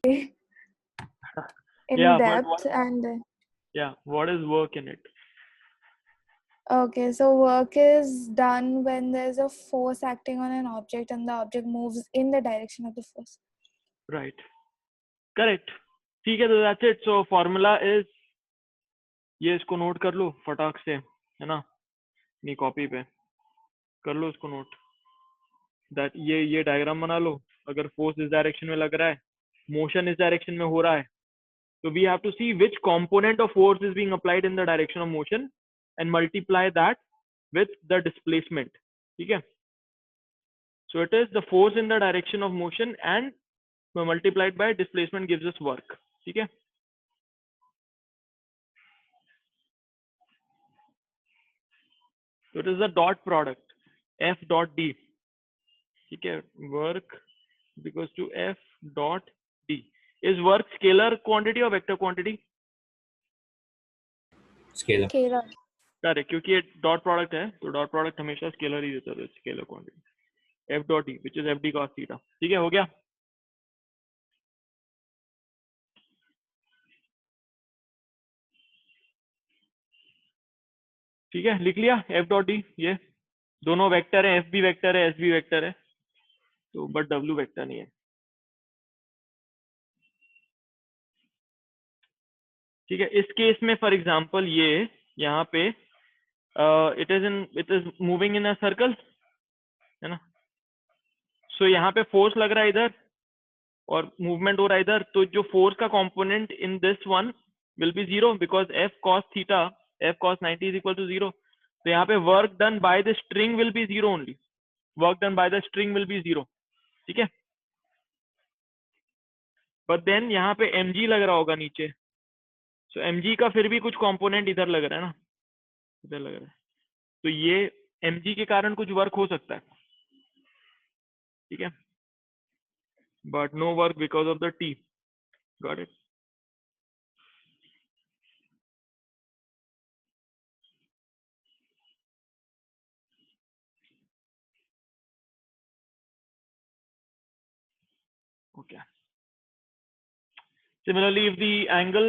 in Yeah, but depth and what is work in it? okay, so work is done when there's a force acting on an object and the object moves in the direction of the force. Right. Correct. ठीक है, तो that's it. So formula is, ये इसको note कर लो फटाक से, है ना, अपनी कॉपी पे कर लो इसको नोट। दैट ये डायग्राम बना लो। अगर फोर्स इस डायरेक्शन में लग रहा है, मोशन इस डायरेक्शन में हो रहा है, so we have to see which component of force is being applied in the direction of motion and multiply that with the displacement. ठीक है, so it is the force in the direction of motion and multiplied by displacement gives us work. ठीक है, so it is the dot product F dot D. ठीक है, work equals to F dot D. Is work scalar quantity or vector quantity? Scalar. Scalar. Correct, क्योंकि ये dot product है तो dot product हमेशा scalar ही देता है, scalar quantity F dot D which is F D cos theta. ठीक है, हो गया। ठीक है, लिख लिया एफ डॉट डी। ये दोनों वेक्टर है, एफ भी वेक्टर है, एस भी वेक्टर है, तो बट डब्ल्यू वेक्टर नहीं है। ठीक है, इस केस में फॉर एग्जांपल ये यहाँ पे it is moving in a circle, है ना, सो यहाँ पे फोर्स लग रहा है इधर और मूवमेंट हो रहा है इधर, तो जो फोर्स का component in this one will be zero because F cos theta F cos 90 is equal to zero. तो यहाँ पे work done by the string will be zero only, work done by the string will be zero. ठीक है, but then यहाँ पे mg लग रहा होगा नीचे, सो mg का फिर भी कुछ कंपोनेंट इधर लग रहा है ना, इधर लग रहा है, तो ये mg के कारण कुछ वर्क हो सकता है। ठीक है, but no work because of the t। Got it. Okay. Similarly, if the angle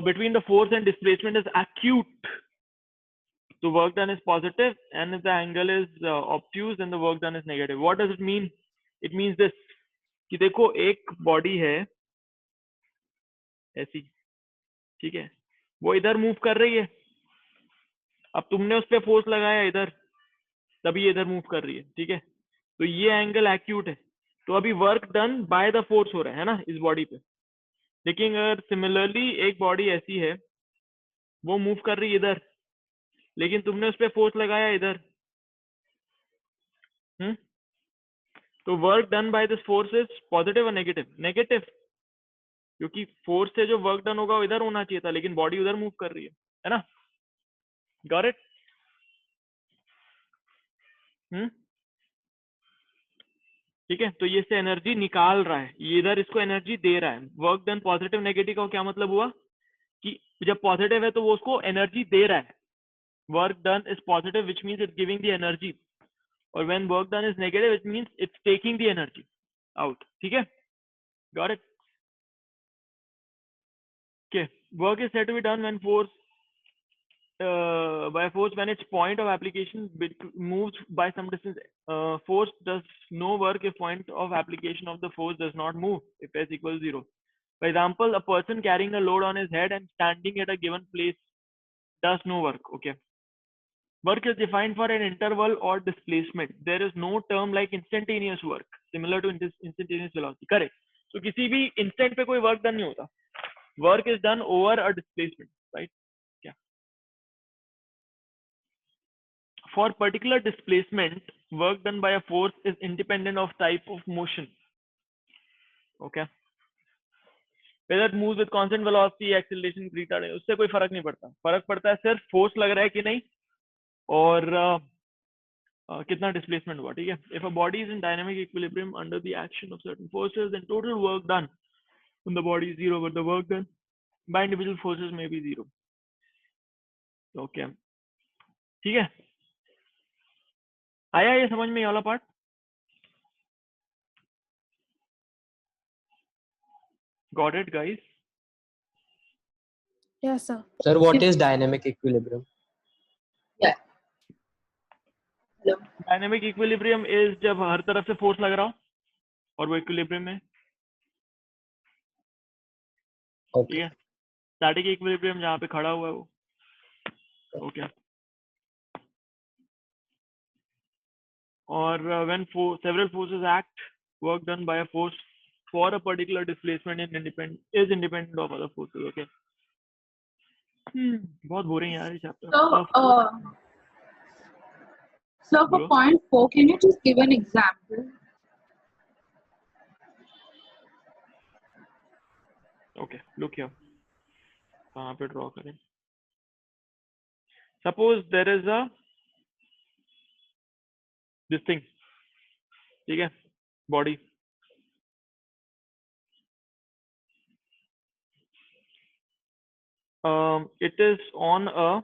between the force and displacement is acute, the work done is positive, and if the angle is obtuse, then the work done is negative. What does it mean? It means this, कि देखो एक body है ऐसी, ठीक है, वो इधर move कर रही है, अब तुमने उस पर फोर्स लगाया इधर, तभी इधर मूव कर रही है। ठीक है, तो ये एंगल एक्यूट है, तो अभी work done by the force हो रहा है ना इस बॉडी पे। लेकिन अगर सिमिलरली एक बॉडी ऐसी है, वो मूव कर रही है इधर, लेकिन तुमने उस पर फोर्स लगाया इधर, तो work done by this force is positive और नेगेटिव? नेगेटिव, क्योंकि फोर्स से जो वर्क डन होगा वो इधर होना चाहिए था, लेकिन बॉडी उधर मूव कर रही है ना। Got it? ठीक है, तो ये से एनर्जी निकाल रहा है, ये इधर इसको एनर्जी दे रहा है। वर्क डन पॉजिटिव नेगेटिव का क्या मतलब हुआ कि जब पॉजिटिव है तो वो उसको एनर्जी दे रहा है, work done is positive which means it's giving the energy, और when work done is negative it means it's taking the energy out. ठीक है, got it? Okay, work is said to be done when force by force when its point of application moves by some distance. Force does no work if point of application of the force does not move, if s equals 0. For example, a person carrying a load on his head and standing at a given place does no work. Okay, work is defined for an interval or displacement. There is no term like instantaneous work similar to instantaneous velocity. Correct. So किसी भी instant पे कोई work done नहीं होता, work is done over a displacement, right? Yeah. For particular displacement, work done by a force is independent of type of motion. Okay, whether it moves with constant velocity, acceleration, retardation, उससे कोई फर्क नहीं पड़ता। फर्क पड़ता है सिर्फ force लग रहा है कि नहीं और कितना डिस्प्लेसमेंट हुआ। ठीक है, if a body is in dynamic equilibrium under the action of certain forces, then total work done on the body is zero, but the work done by individual forces may be zero. Okay, ठीक है, आया ये समझ में ये वाला part? Got it, guys? Yes, sir. Sir, what is dynamic equilibrium? Yeah. Hello. Dynamic equilibrium is जब हर तरफ से फोर्स लग रहा हो और वो इक्विलिब्रियम में, ठीक Okay. है. स्टैटिक इक्विलिब्रियम जहाँ पे खड़ा हुआ है वो. ओके. और when several forces act, work done by a force for a particular displacement is independent of other forces. Okay. बहुत बोरिंग यार ये chapter. So for Bro. point 4, can you just give an example? Okay, look here. कहाँ पे draw करें? Suppose there is a this thing, ठीक है, body. It is on a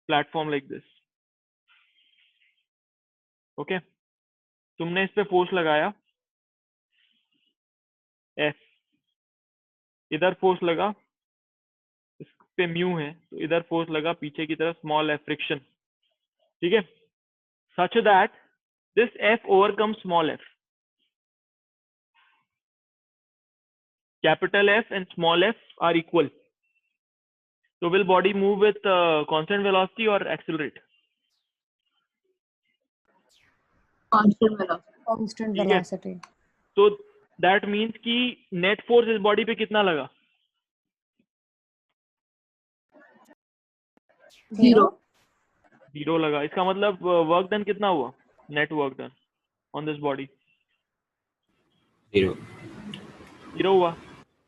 platform like this. Okay. तुमने इस पे फोर्स लगाया F. इधर फोर्स लगा, इस पे म्यू है तो इधर फोर्स लगा पीछे की तरफ स्मॉल f फ्रिक्शन. ठीक है. Such that this F overcomes small f. Capital F and small f are equal. So will body move with constant velocity or accelerate? Constant velocity. Constant ठीक है. velocity. So that means कि net force इस body पे कितना लगा? 0. 0 लगा. इसका मतलब वर्क डन कितना हुआ? Net work done on this body 0. 0 हुआ.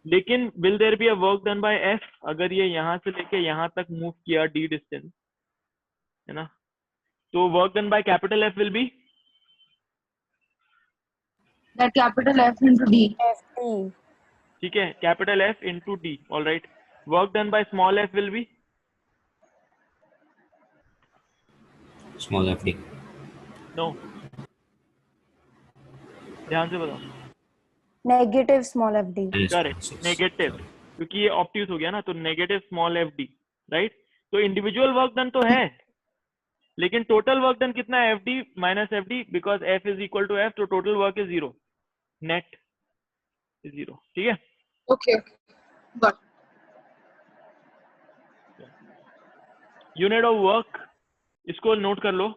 लेकिन will there be a work done by F अगर ये यहाँ से लेके यहाँ तक मूव किया d डिस्टेंस, है ना, तो work done by capital F will be That capital F into D. Ft. ठीक है, capital F into D. All right. Work done by small f will be Small fd. No. ध्यान से बताओ. Negative small fd. Correct, negative, क्योंकि ये ऑप्टिव्स हो गया ना, तो negative small F D. Right. तो इंडिविजुअल वर्क डन तो है, लेकिन टोटल वर्क डन कितना है? F D minus F D, because F is equal to F, तो total work is 0. Net is 0. ठीक है. Okay. Got it. Unit of work इसको नोट कर लो.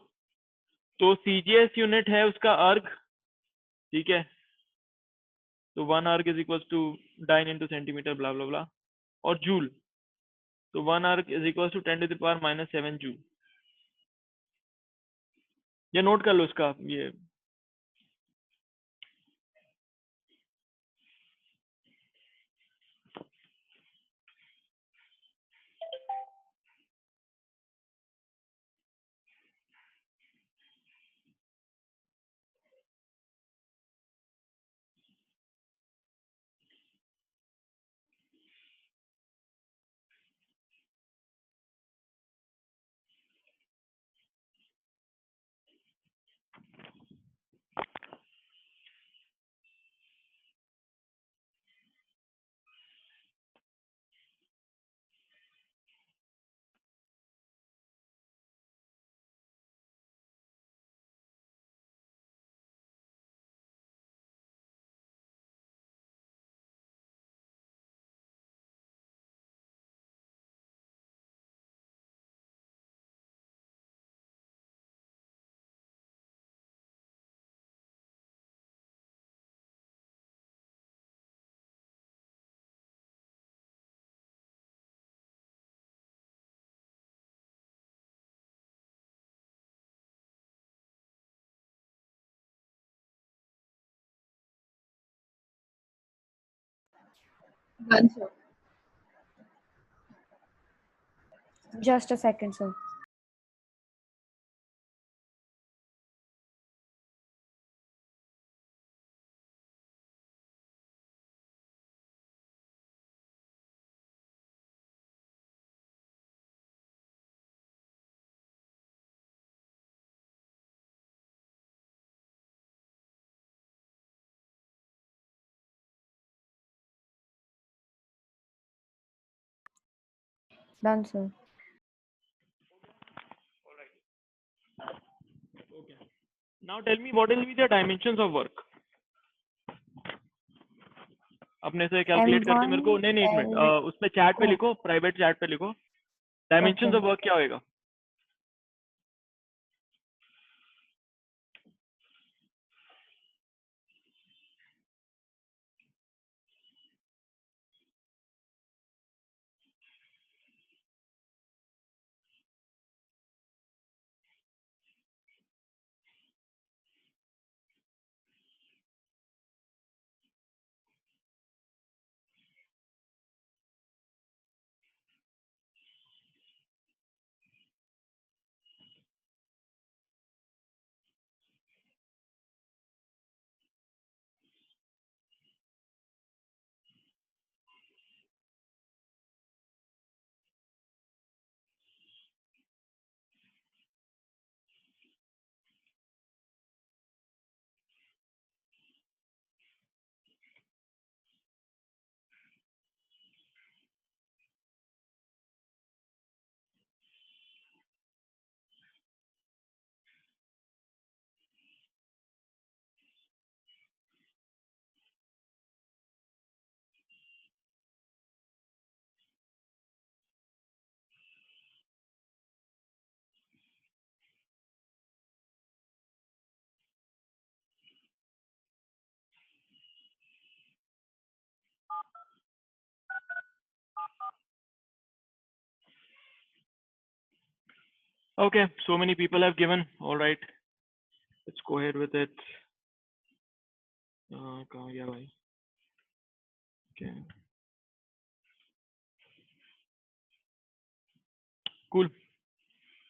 तो सीजीएस यूनिट है उसका अर्ग. ठीक है. तो 1 erg is equal to dyne into centimetre blah blah blah. और जूल, तो 1 erg is equal to 10 to the power -7 joule. ये नोट कर लो इसका ये Done, sir. Just a second, sir. Done, sir. Okay. Now tell me what will be the dimensions of work. अपने से calculate करके मेरे को, नहीं नहीं, एक मिनट, उसमें चैट पे लिखो, प्राइवेट चैट पे लिखो, डायमेंशंस Okay. ऑफ वर्क क्या होएगा. Okay, so many people have given. All right, let's go ahead with it. कहाँ गया भाई? Okay, cool.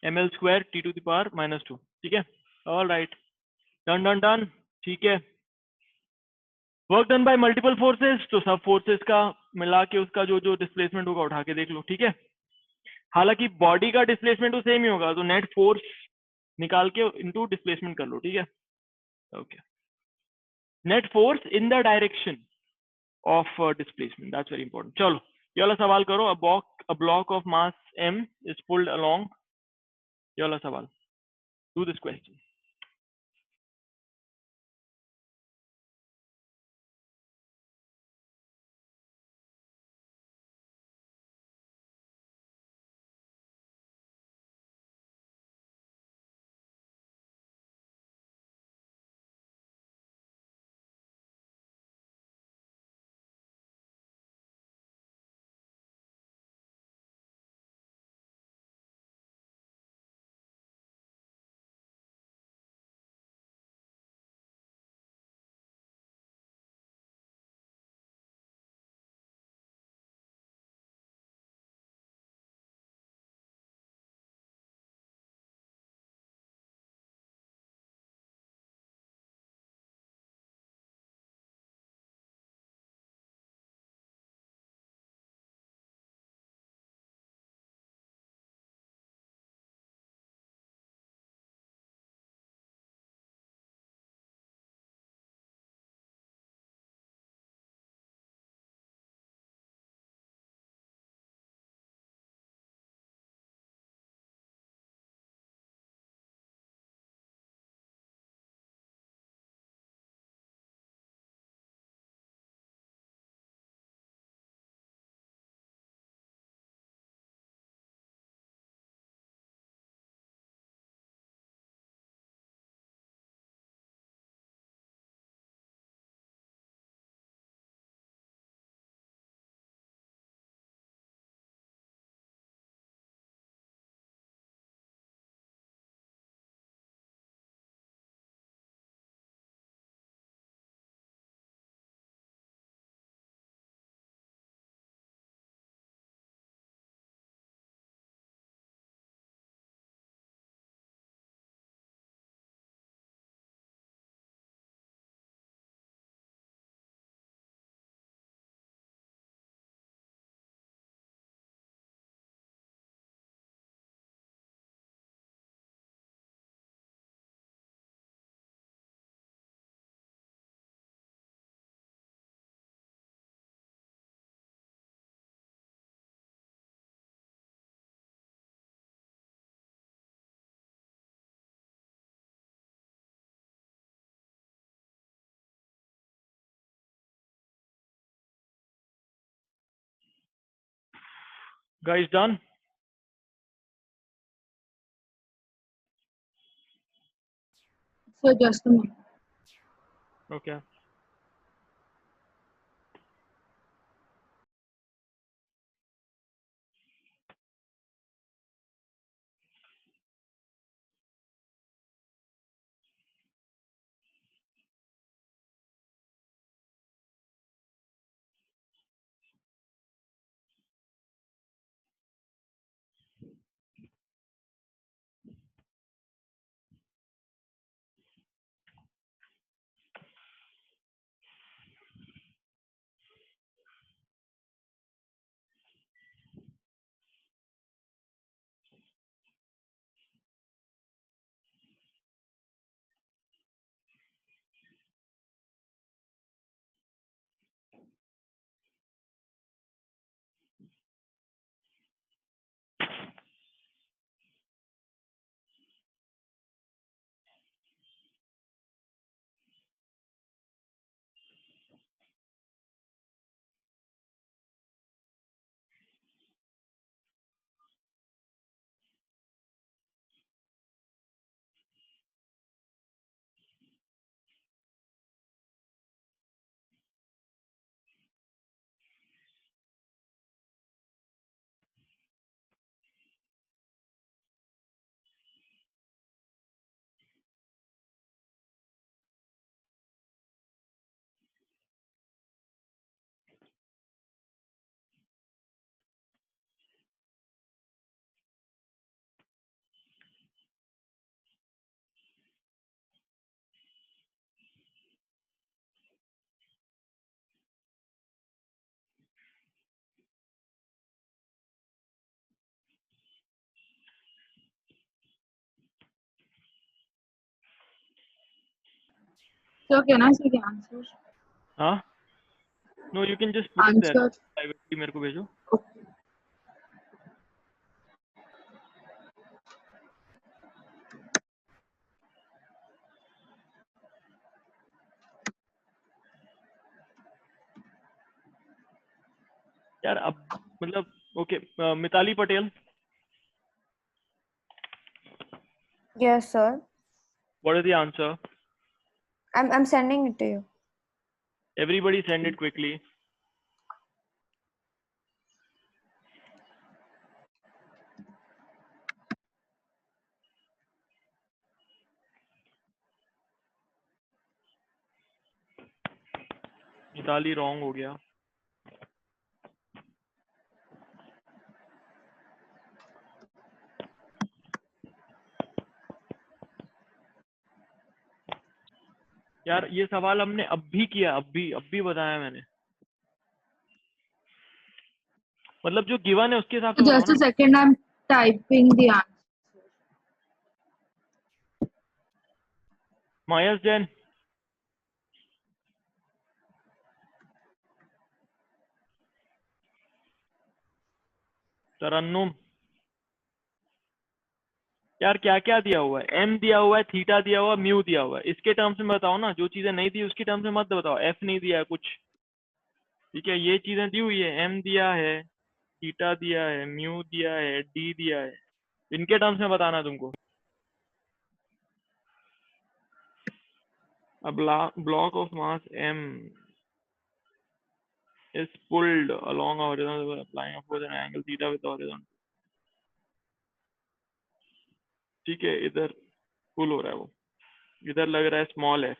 ml square t to the power -2. ठीक है? All right, done. ठीक है. Work done bye multiple forces, तो सब फोर्सेस का मिला के उसका जो जो डिस्प्लेसमेंट होगा उठा के देख लो. ठीक है? हालांकि बॉडी का डिस्प्लेसमेंट तो सेम ही होगा, तो नेट फोर्स निकाल के इनटू डिस्प्लेसमेंट कर लो. ठीक है? Okay. Net force in the direction of displacement, that's very important. चलो ये वाला सवाल करो. A block of mass m is pulled along. ये वाला सवाल, do this question. Guys, done? So just a minute. Okay. So can I see the answers? Huh? No, you can just put it there. Answer. Privately मेरे को भेजो. Okay. यार अब मतलब okay, Mitali Patel. Yes, sir. What is the answer? I'm sending it to you. Everybody send it quickly. Mitali wrong हो गया. यार ये सवाल हमने अब भी किया, अब भी बताया मैंने. मतलब जो गिवन है उसके हिसाब से बताओ Just a ना. second. I'm typing the answer. मायस जैन. तरन्नुम. यार क्या क्या दिया हुआ है? एम दिया हुआ है, थीटा दिया हुआ है, म्यू दिया हुआ है. इसके टर्म्स में बताओ ना. जो चीजें नहीं दी उसके टर्म्स में मत बताओ. एफ नहीं दिया है कुछ. ठीक है, ये चीजें दी हुई है. एम दिया है, थीटा दिया है, म्यू दिया है, डी दिया है. इनके टर्म्स में बताना है तुमको. A block of mass m is pulled along a horizontal applying a force and angle theta with the horizon. ठीक है, इधर पुल हो रहा है वो. इधर लग रहा है स्मॉल एफ.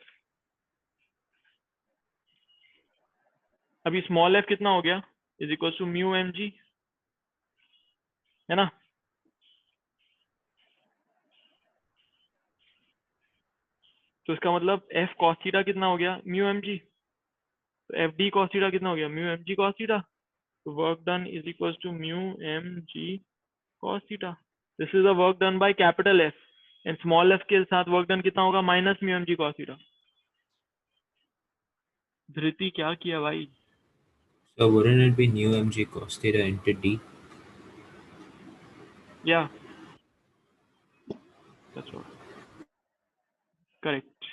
अभी स्मॉल एफ कितना हो गया? Is equal to mu M G, है ना? तो इसका मतलब एफ कॉस थीटा कितना हो गया? Mu M G. तो एफ डी कॉस थीटा कितना हो गया? Mu M G cos theta. तो work done is equal to mu M G cos theta. This is the work done by capital F. And small F के साथ work done कितना होगा? Minus mu M G cos theta. Dhriti क्या किया भाई? So wouldn't it be nu mg cos theta into d? Yeah, that's all. Correct.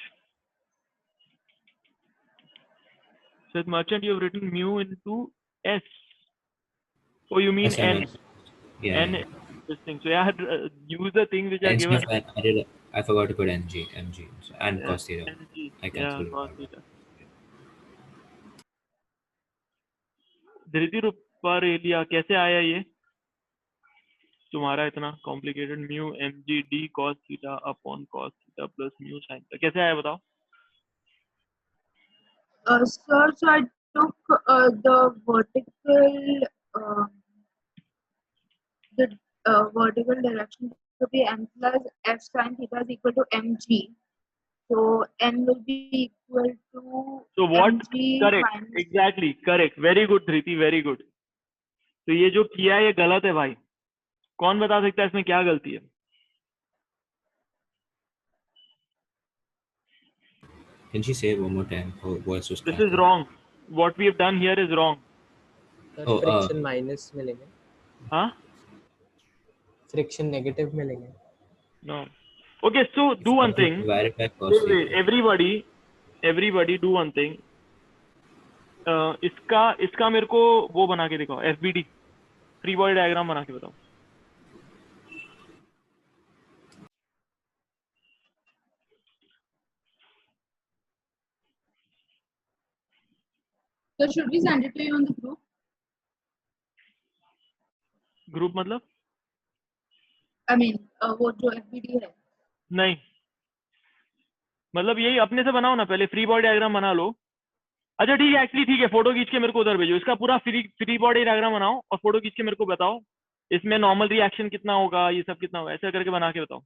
So at merchant you have written mu into s. Oh, you mean n? SMS. Yeah. n yeah. this thing. So yeah, use the things which are NG, given. I forgot to put NG, and Yeah, cos theta. NG, I yeah, cancelled it cos out. theta. धृति रूपर एलिया कैसे आया ये तुम्हारा इतना complicated mu M G D cos theta upon cos theta plus mu sine theta कैसे आया बताओ Sir, so I took the vertical, uh, the vertical direction to be n plus f sin theta is equal to mg. So n will be equal to तो what mg correct minus. Exactly correct very good Dhriti very good तो ये जो किया है ये गलत है भाई कौन बता सकता है इसमें क्या गलती है Can she say it one more time? Her voice was this is cracking. Wrong what we have done here is wrong sir Oh, friction minus मिलेंगे हाँ फ्रिक्शन नेगेटिव मिलेंगे no okay so It's do one something thing divided by cos theta. Everybody do one thing इसका मेरे को वो बना के दिखाओ एफबीडी फ्री बॉडी डायग्राम बना के बताओ So should we send it to you on the group? Group मतलब I mean, वो जो FBD है. नहीं मतलब यही अपने से बनाओ ना पहले फ्री बॉडी डायग्राम बना लो अच्छा ठीक है एक्चुअली ठीक है फोटो खींच के मेरे को उधर भेजो इसका पूरा फ्री बॉडी डायग्राम बनाओ और फोटो खींच के मेरे को बताओ इसमें नॉर्मल रिएक्शन कितना होगा ये सब कितना होगा ऐसा करके बना के बताओ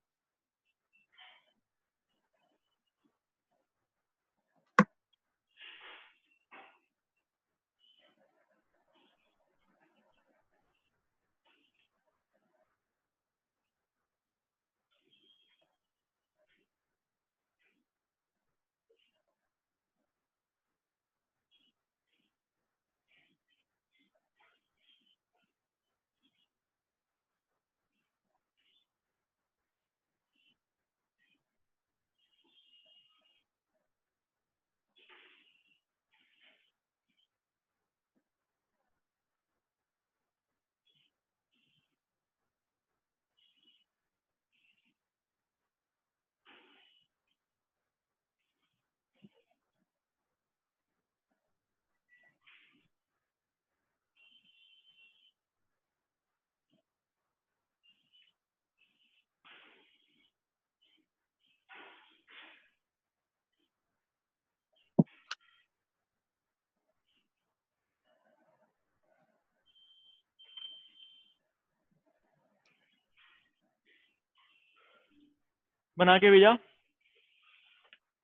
बना के भेजा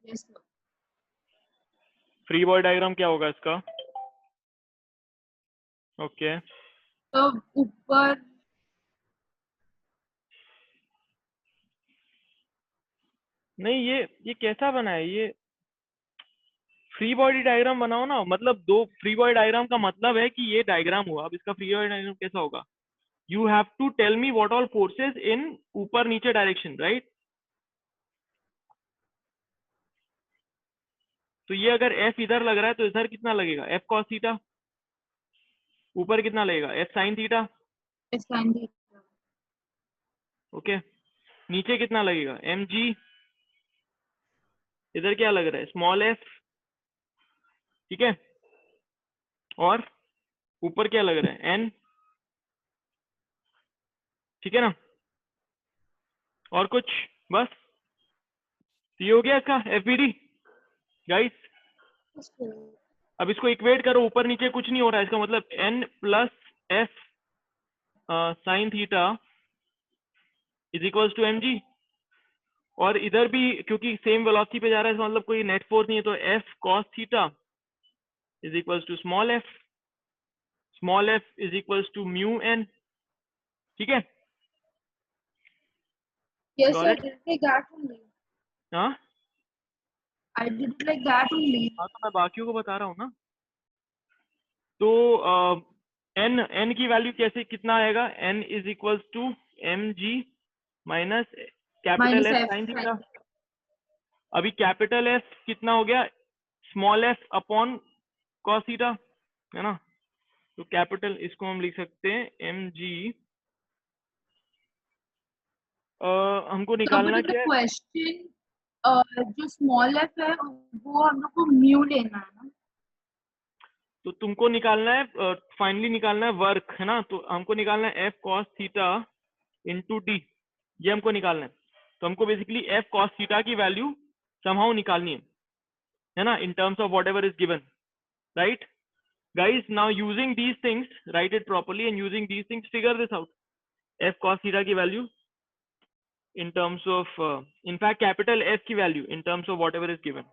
Yes, sir. Free body diagram क्या होगा इसका ओके तो ऊपर नहीं ये कैसा बना है ये फ्री बॉडी डायग्राम बनाओ ना मतलब दो फ्री बॉडी डायग्राम का मतलब है कि ये डायग्राम हुआ अब इसका फ्री बॉडी डायग्राम कैसा होगा you have to tell me what all forces in ऊपर नीचे डायरेक्शन राइट तो ये अगर एफ इधर लग रहा है तो इधर कितना लगेगा एफ कॉस थीटा ऊपर कितना लगेगा F sine theta sin theta. Okay नीचे कितना लगेगा एम जी इधर क्या लग रहा है स्मॉल एफ ठीक है और ऊपर क्या लग रहा है एन ठीक है ना और कुछ बस तो ये हो गया इसका एफबीडी गाइस Yes, sir. अब इसको इक्वेट करो ऊपर नीचे कुछ नहीं हो रहा है इसका मतलब N plus F sine theta is equal to M G और इधर भी क्योंकि सेम वेलोसिटी पे जा रहा है इसका मतलब कोई नेट फोर्स नहीं है तो F cos theta is equal to small F is equal to mu N ठीक है Yes, Got sir. I it? did it like that only. हाँ I did it like that only. हाँ तो मैं बाकियों को बता रहा हूँ ना तो एन की वैल्यू कैसे कितना आएगा N is equal to M G minus capital Minus F F sine sin theta theta. अभी कैपिटल एफ कितना हो गया small F upon cos theta है ना तो कैपिटल इसको हम लिख सकते हैं एम जी हमको So, निकालना but in क्या the है? question, जो small f है वो हम लोग को mu लेना है ना. तो तुमको निकालना है, फाइनली निकालना है वर्क, है ना? तो हमको निकालना है F cos theta into D, ये हमको निकालना है। तो हमको बेसिकली एफ कॉस थीटा की वैल्यू समहाउ निकालनी है ना, in terms of what ever is given, right guys? Now using these things, write it properly, and using these things figure this out. F cos theta की value in terms of in fact capital F की value in terms of whatever is given.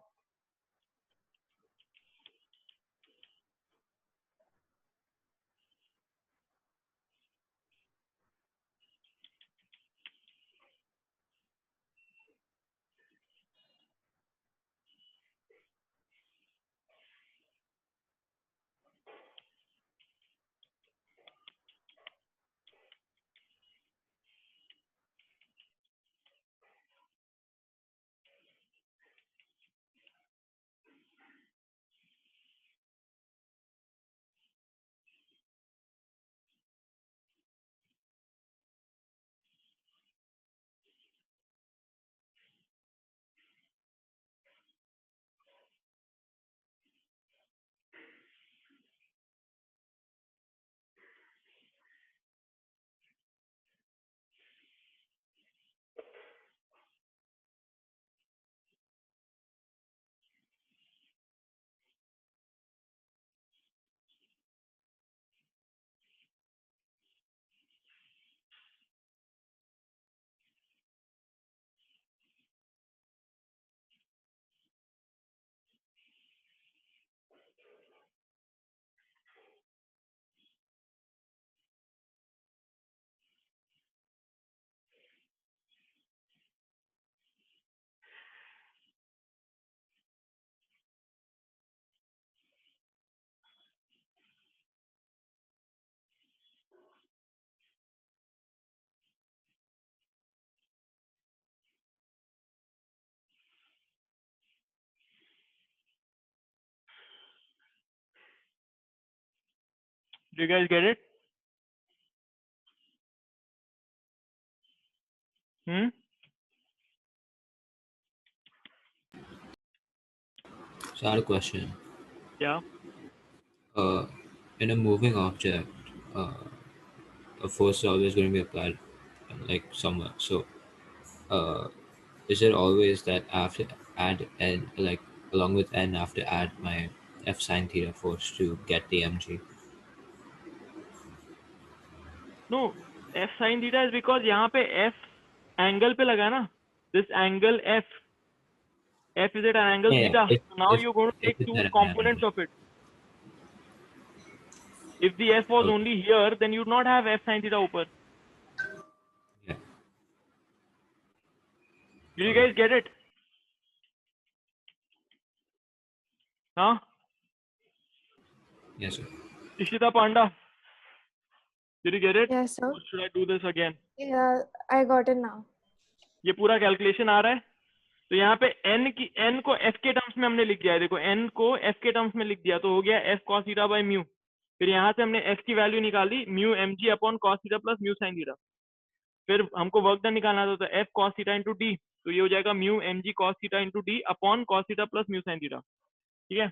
Do you guys get it? So I had a question. Yeah. In a moving object, uh, a force is always going to be applied, like somewhere. So, uh, is it always that I have to add n, like along with n, I have to add my f sine theta force to get the mg? No, F sin theta is because यहाँ पे F angle पे लगा ना, this angle F is at an angle Yeah, theta. yeah. So now you're going to If take it's two at an components angle. of it. If the F was Okay. only here, then you'd not have F sin theta ऊपर. Yeah. Did you Okay. guys get it? Huh? Yes, sir. Ishita Panda, did you get it? Yes, sir. Or should I do this again? Yeah, I got it now. ये पूरा calculation आ रहा है। तो यहाँ पे n को f के terms में हमने लिख दिया है, देखो n को f के टर्म्स में लिख दिया, तो हो गया f cos theta by mu. फिर यहाँ से हमने f की वैल्यू निकाली mu mg upon cos theta plus mu sin theta. फिर हमको वर्क डन निकालना था, तो f cos theta into D, तो ये हो जाएगा mu mg cos theta into D upon cos theta plus mu sin theta. ठीक है,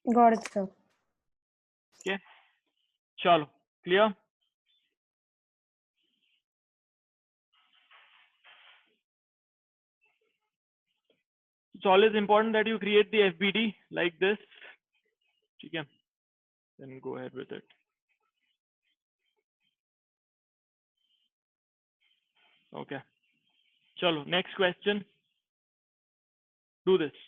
Got it, sir. ठीक है, चलो clear. It's always important that you create the FBD like this. ठीक है, then go ahead with it. Okay, चलो next question. Do this.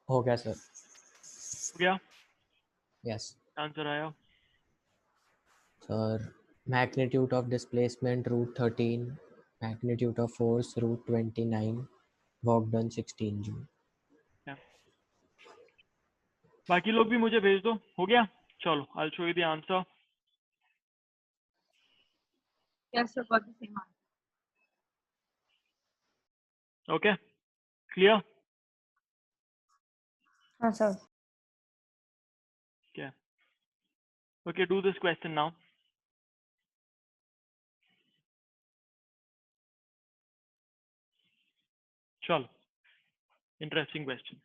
हो गया सर. हो गया, Yes. आंसर आया. Sir, magnitude of displacement root 13, magnitude of force root 29, work done 16 joule. Yeah. बाकी लोग भी मुझे भेज दो. हो गया, चलो, I'll show you the answer. Yes, sir, got the same answer. Okay, clear? हाँ sir. Okay. Okay, do this question now. चलो, interesting question.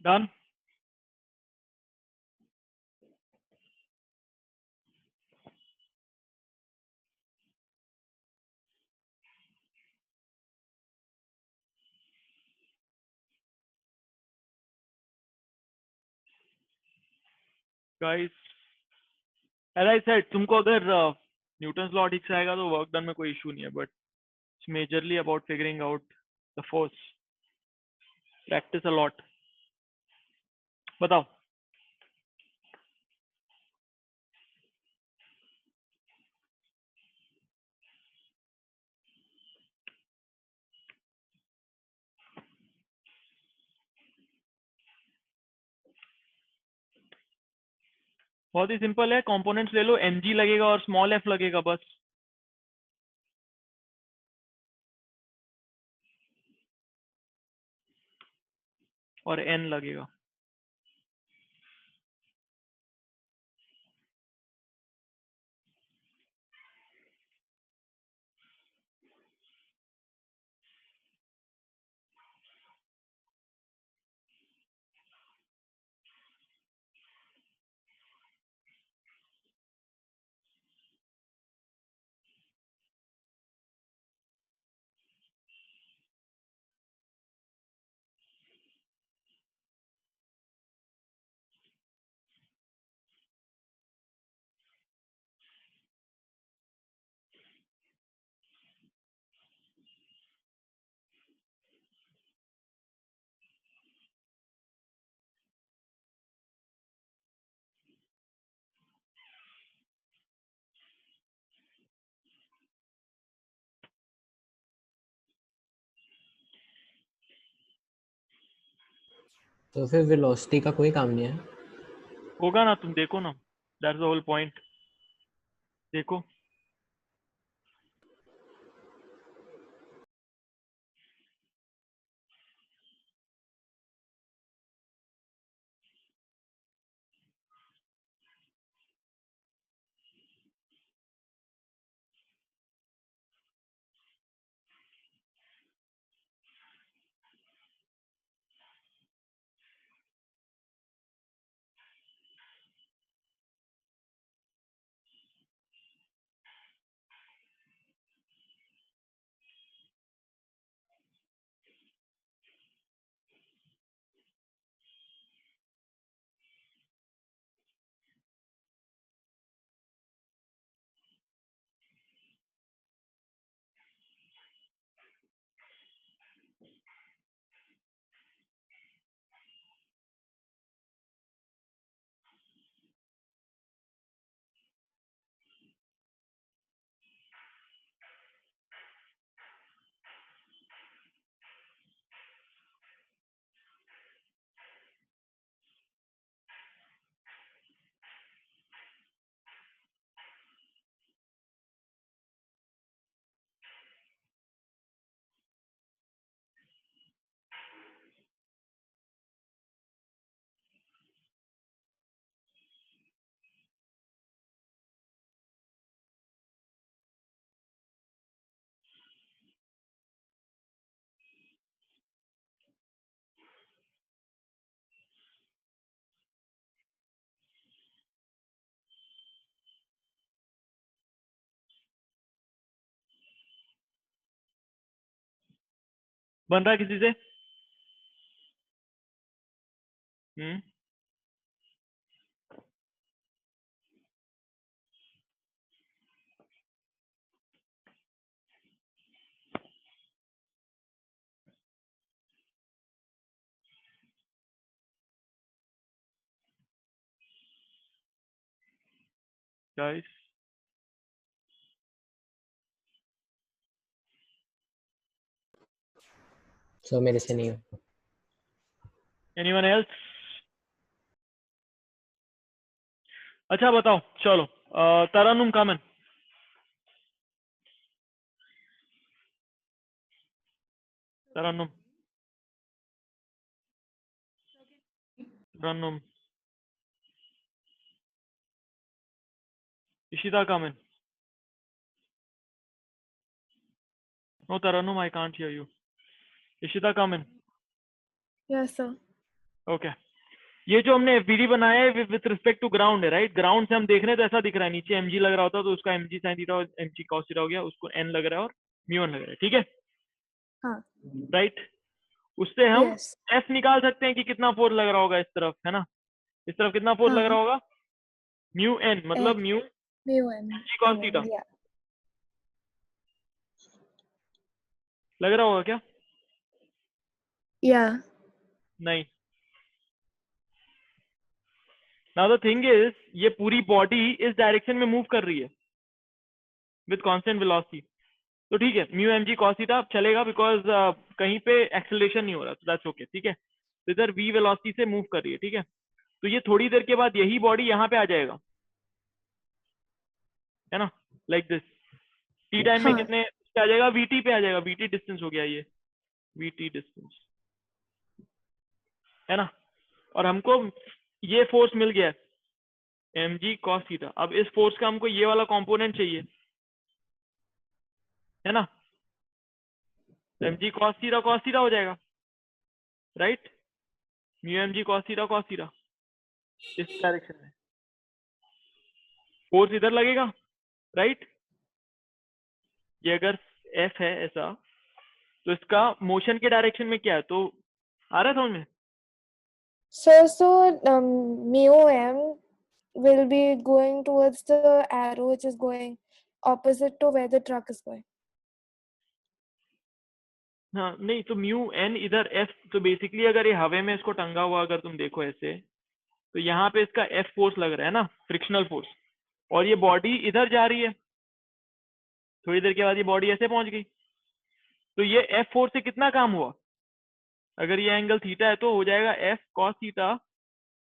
Done? Guys, as I said, तुमको अगर न्यूटन्स लॉ ठीक से आएगा तो वर्क डन में कोई इशू नहीं है, but it's majorly about figuring out the force. Practice a lot. बताओ. बहुत ही सिंपल है. कंपोनेंट्स ले लो, mg लगेगा और स्मॉल f लगेगा बस. और n लगेगा. तो फिर वेलोसिटी का कोई काम नहीं है. होगा ना, तुम देखो ना. That's the whole point. देखो, बन रहा है किसी से? गाइस सो मेरे से नहीं हो। Anyone else? अच्छा बताओ, चलो Tarannum come in. Tarannum, Tarannum, Ishita come in. No Tarannum, I can't hear you. Ishita come in. Yes, sir. Okay, ये जो हमने एफबीडी बनाया है विथ रिस्पेक्ट टू ग्राउंड है, राइट? ग्राउंड से हम देख रहे हैं तो ऐसा दिख रहा है, नीचे एमजी लग रहा होता तो उसका एमजी साइन थीटा और एमजी कॉस थीटा हो गया, उसको एन लग रहा है और म्यू एन लग रहा है, ठीक है? हाँ. राइट, उससे हम Yes. एफ निकाल सकते हैं कि कितना फोर्स लग रहा होगा इस तरफ, है ना? इस तरफ कितना फोर्स लग हाँ. रहा होगा? म्यू एन मतलब N. Mu Mu n. G cos Mu theta n. Yeah. लग रहा होगा क्या? Yeah. नहीं। नाउ द थिंग इज, ये पूरी बॉडी इस डायरेक्शन में मूव कर रही है विद कांस्टेंट वेलोसिटी, तो ठीक है, mu M G cos theta चलेगा बिकॉज कहीं पे एक्सेलरेशन नहीं हो रहा, तो दैट्स ओके, ठीक है? तो इधर वी वेलोसिटी से मूव कर रही है, ठीक है? तो ये थोड़ी देर के बाद यही बॉडी यहाँ पे आ जाएगा, है ना? लाइक दिस, टी टाइम में हाँ. कितने पे आ जाएगा? वीटी पे आ जाएगा, वीटी डिस्टेंस हो गया ये, वीटी डिस्टेंस, है ना? और हमको ये फोर्स मिल गया एम जी कॉस थीटा। अब इस फोर्स का हमको ये वाला कंपोनेंट चाहिए, है ना? एम जी कॉस थीटा हो जाएगा, right? Mu M G cos theta इस डायरेक्शन में फोर्स इधर लगेगा, राइट? ये अगर एफ है ऐसा, तो इसका मोशन के डायरेक्शन में क्या है, तो आ रहा था समझ में? So mu m will be going towards the arrow which is going opposite to where the truck is going. हाँ नहीं, तो म्यू एन इधर एफ, तो बेसिकली अगर ये हवा में इसको टंगा हुआ अगर तुम देखो ऐसे, तो यहाँ पे इसका एफ फोर्स लग रहा है ना, फ्रिक्शनल फोर्स, और ये बॉडी इधर जा रही है, थोड़ी देर के बाद ये बॉडी ऐसे पहुंच गई, तो ये एफ फोर्स से कितना काम हुआ? अगर ये एंगल थीटा है तो हो जाएगा F cos theta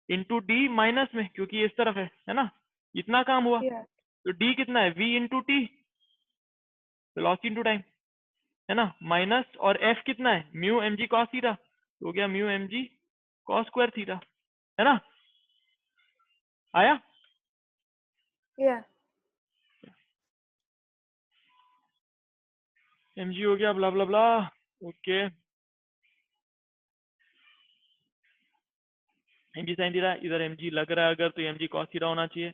into D minus में, क्योंकि ये इस तरफ है ना? इतना काम हुआ, Yeah. तो डी कितना है? V into T, velocity into time, है ना? माइनस, और एफ कितना है? Mu M G cos theta, तो हो गया mu M G cos square theta, है ना? आया? Yeah. एम जी हो गया, blah blah blah, okay. M G sine theta, इधर एम जी लग रहा है अगर, तो एम जी कॉस थीटा होना चाहिए,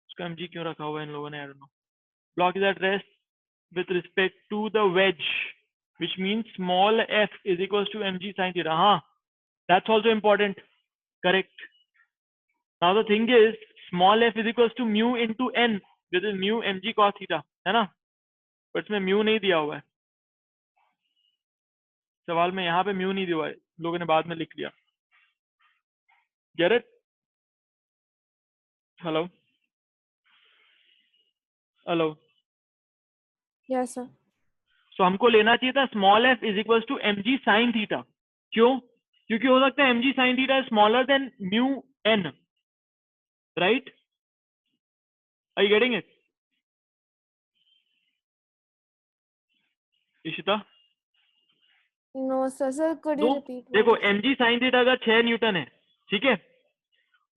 उसका एम जी क्यों रखा हुआ है इन लोगों ने, I don't know. Block is at rest with respect to the wedge, which means small f is equals to mg sin theta. That's also important, correct? Now the thing is, small f is equals to mu into n, which is mu mg cos theta, है ना? but इसमें mu नहीं दिया हुआ है, सवाल में यहाँ पे mu नहीं दिया हुआ है, लोगों ने बाद में लिख लिया। Get it? Hello hello, Yes, sir. So हमको लेना चाहिए था small f is equals to mg sin theta. क्यों? क्योंकि हो सकता है mg sin theta smaller than mu n, right? Are you getting it? Ishita? No, sir. Sir, could you no, repeat what देखो you said? mg sin theta अगर 6 Newton है, ठीक है,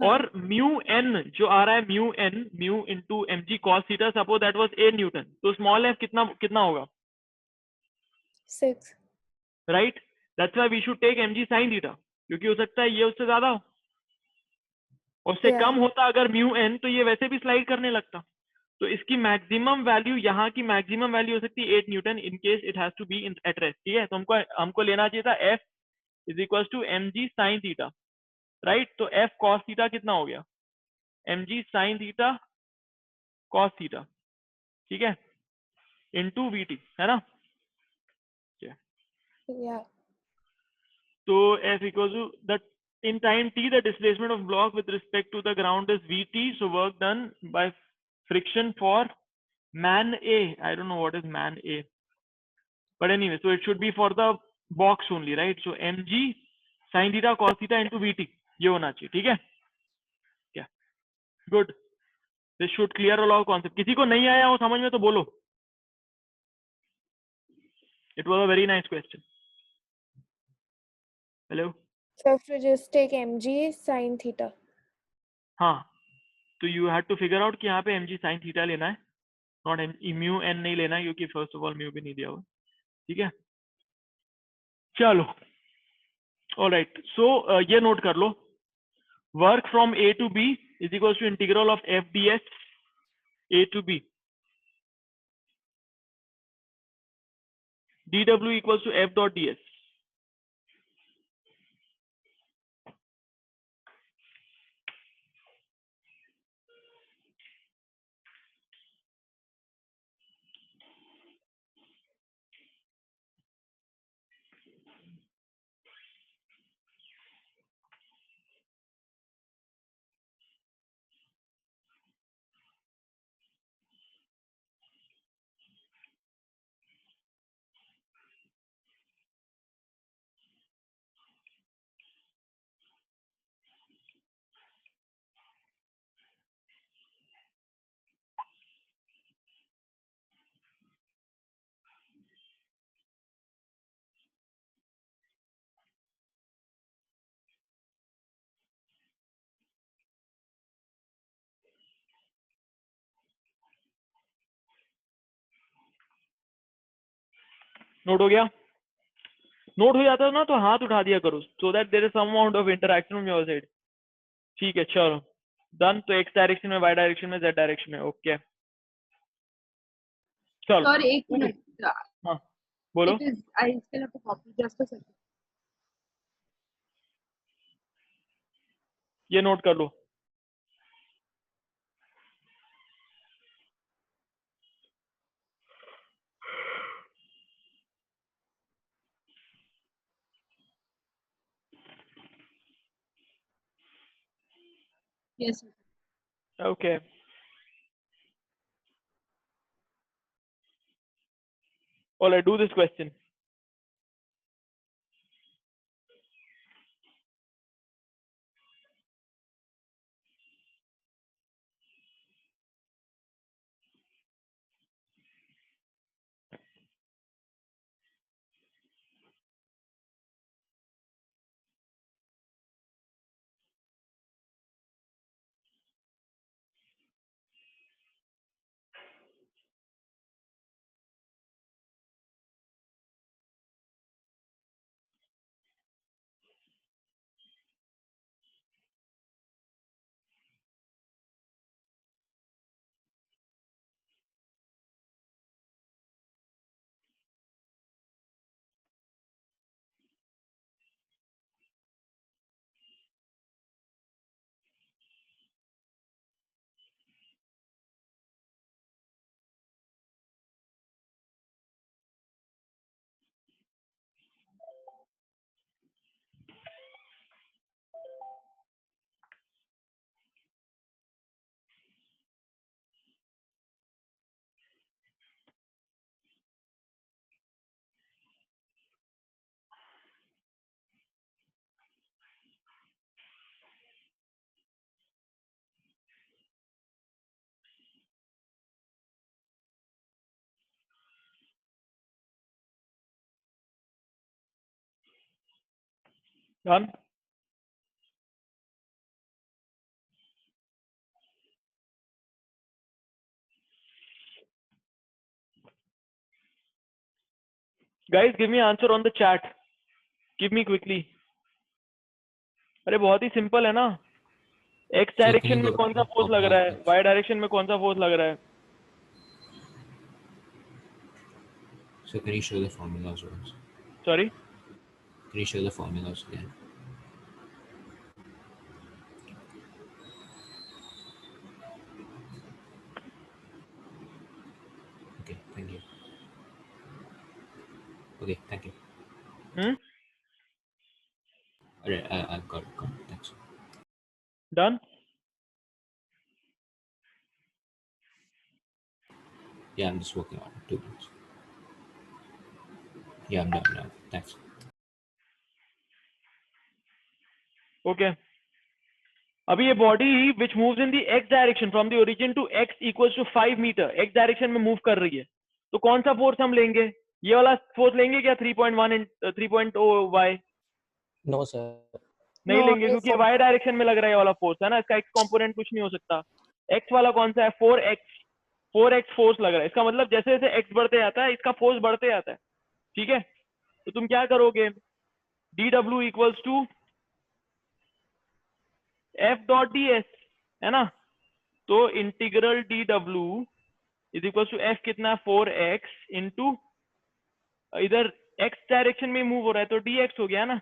हाँ. और म्यू एन जो आ रहा है, mu N, mu into M G cos theta, suppose that was 8 newton, तो स्मॉल एफ कितना कितना होगा, 6. Right? That's why we should take M G sine theta, क्योंकि हो सकता है ये उससे ज्यादा हो, और उससे Yeah. कम होता अगर म्यू एन, तो ये वैसे भी स्लाइड करने लगता। तो इसकी मैक्सिमम वैल्यू, यहाँ की मैक्सिमम वैल्यू हो सकती है 8 newton in case it has to be in at rest, ठीक है। तो हमको लेना चाहिए था F is equal to mg sin theta, right. तो F cos थीटा कितना हो गया, mg sin theta cos theta, ठीक है, इनटू vt, है ना। Yeah. So F equals to the in time t the displacement of block with respect to the ground is vt. So work done by friction for man A. I don't know what is man A, but anyway, so it should be for the box only, right? So mg sin theta cos theta into vt ये होना चाहिए, ठीक है क्या। Good, this should clear all our concept. किसी को नहीं आया हो समझ में तो बोलो। It was a very nice question. Hello. So if we just take mg sin theta. हाँ, तो you had to figure out कि यहाँ पे mg sin थीटा लेना है, नॉट म्यू एन नहीं लेना है, क्योंकि फर्स्ट ऑफ ऑल म्यू भी नहीं दिया हुआ, ठीक है। चलो, ऑलराइट। सो ये नोट कर लो, work from A to B is equal to integral of F D S A to B, D W equal to F dot D S. Note हो गया? नोट हो जाता है ना तो हाथ उठा दिया करो, so that there is some amount of interaction from your side, ठीक है। चलो डन। तो एक्स डायरेक्शन में, वाई डायरेक्शन में, जेड डायरेक्शन में, ओके। चलो सर एक मिनट, हाँ बोलो। it is, I still have to copy, just a second. ये नोट कर लो। Yes sir. Okay. All right, do this question. Done? Guys, give me answer on the chat. Give me quickly. अरे बहुत ही simple है ना। X Sir, can direction you में go कौन सा force copy लग that रहा है, page? वाई डायरेक्शन में कौन सा फोर्स लग रहा है। So can you show the formulas once? Sorry. Can you show the formulas again? Okay, thank you. Okay, thank you. Alright, I've got it. Thanks. Done. Yeah, I'm just working on it. 2 minutes. Yeah, I'm done now. Thanks. Okay. अभी ये body which moves in the X direction from the origin to X equals to 5 metre X direction में move कर रही है, तो कौन सा force हम लेंगे? ये वाला फोर्स लेंगे क्या 3.1 इन 3.0 वाई? No, sir. नहीं No, लेंगे, क्योंकि वाई डायरेक्शन में लग रहा है ये वाला फोर्स, है ना? इसका एक्स कंपोनेंट कुछ नहीं हो सकता। एक्स वाला कौन सा है? 4x फोर्स लग रहा है। इसका मतलब जैसे जैसे एक्स बढ़ते जाता है इसका फोर्स बढ़ते जाता है, ठीक है? तो तुम क्या करोगे? dw equals to F dot D S, है ना? तो integral dw is equal to F कितना? 4x इंटू, इधर x डायरेक्शन में मूव हो रहा है तो dx हो गया ना,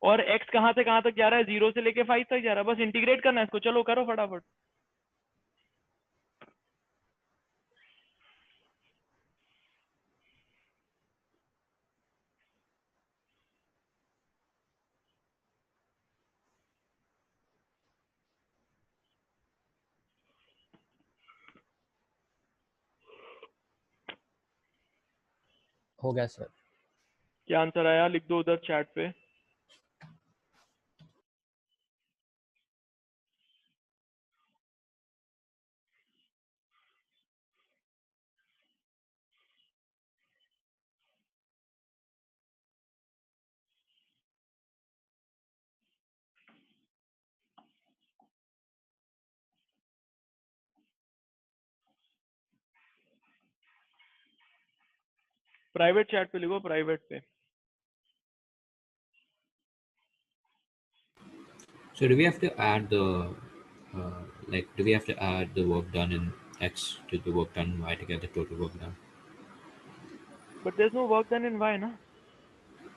और x कहां से कहां तक जा रहा है? 0 से लेके 5 तक जा रहा है। बस इंटीग्रेट करना है इसको, चलो करो फटाफट। हो गया सर। क्या आंसर आया लिख दो उधर चैट पे। प्राइवेट चैट पे लिखो, प्राइवेट पे। So do we have to add the do we have to add the work done in X to the work done in Y to get the total work done? But there is no work done in y ना,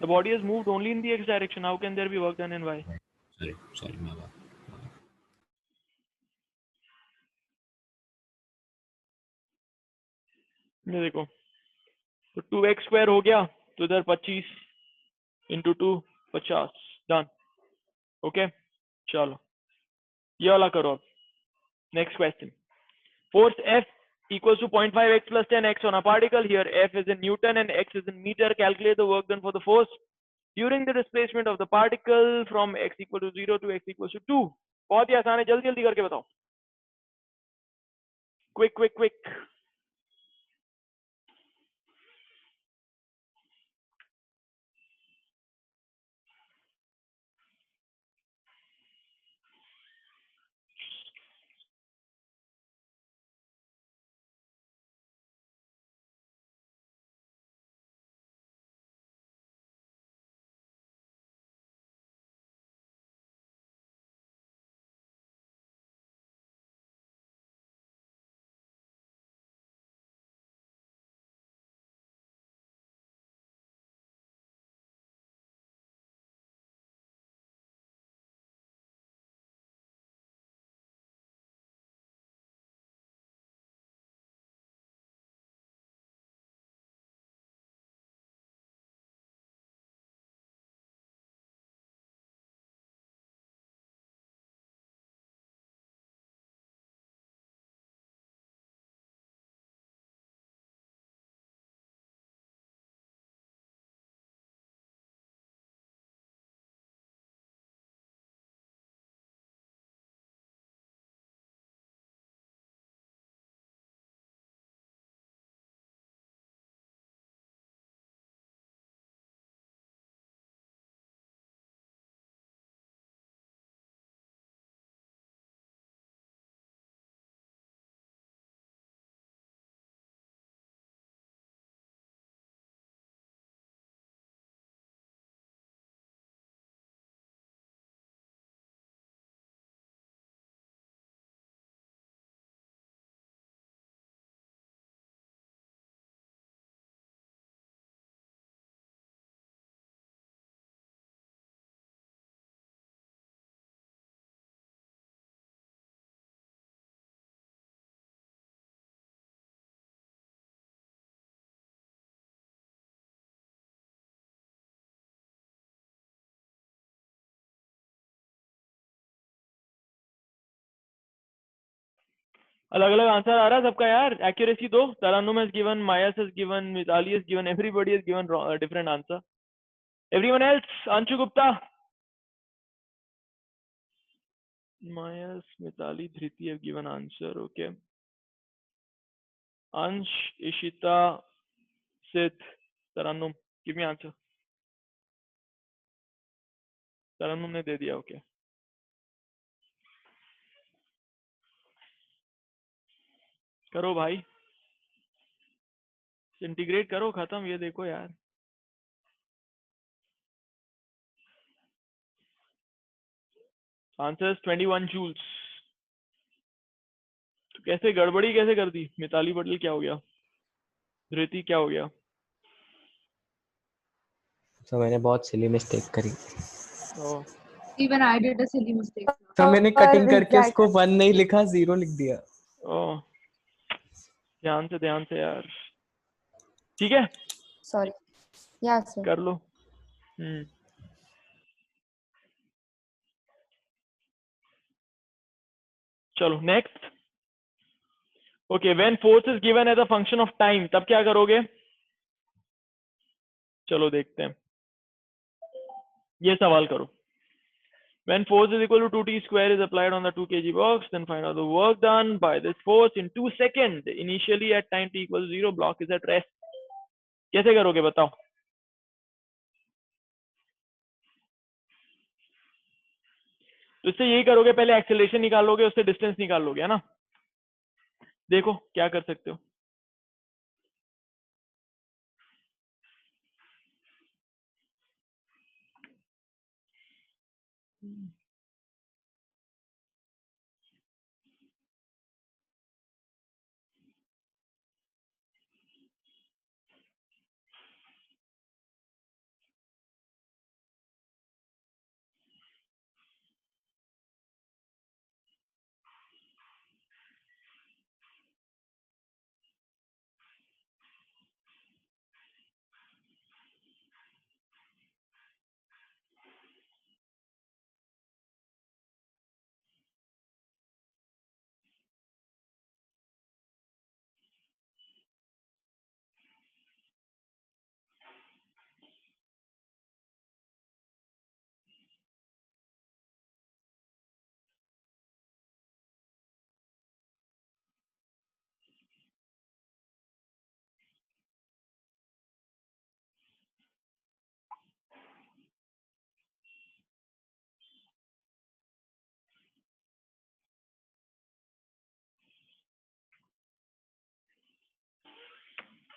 the body has moved only in the x direction, how can there be work done in y? Sorry, my bad. ये देखो, तो 2x square हो गया, तो इधर 25 into 2 50, done. Okay चलो ये वाला करो अब। Next question, force F equals to 0.5x plus 10x on a particle. Here F is in Newton and x is in meter. Calculate the work done for the force during the displacement of the particle from x equal to 0 to x equals to 2. बहुत ही आसान है, जल्दी जल्दी करके बताओ, quick quick quick. अलग अलग answer आ रहा है सबका यार. एक्यूरेसी दो. Tarannum has given, Mayas has given, Mitali has given, everybody has given different answer. Everyone else, Anshu Gupta. Mayas, Mitali, Dhriti have given answer. Okay. Ansh, Ishita, Sid, Tarannum, give me answer. Tarannum ने दे दिया. Okay. करो भाई, integrate करो, खत्म. ये देखो यार, answer 21 joules. तो कैसे गड़बड़ी कैसे कर दी? मिताली पटेल क्या हो गया? धृति क्या हो गया? तो मैंने बहुत सिली मिस्टेक करी. ओ, Even I did a silly mistake. तो मैंने और कटिंग करके क्या उसको 1 नहीं लिखा, 0 लिख दिया. ओ, ध्यान से यार. ठीक है, Sorry. Yeah, sir. कर लो. चलो next. Okay, when force is given as a function of time, तब क्या करोगे? चलो देखते हैं. ये सवाल करो. When force is equal to 2t square is applied on the 2 kg box, then find out the work done by this force in 2 seconds. Initially at time t equals 0, block is at rest. कैसे करोगे बताओ? तो इससे यही करोगे, पहले acceleration निकालोगे, उससे डिस्टेंस निकाल लोगे, है ना? देखो क्या कर सकते हो.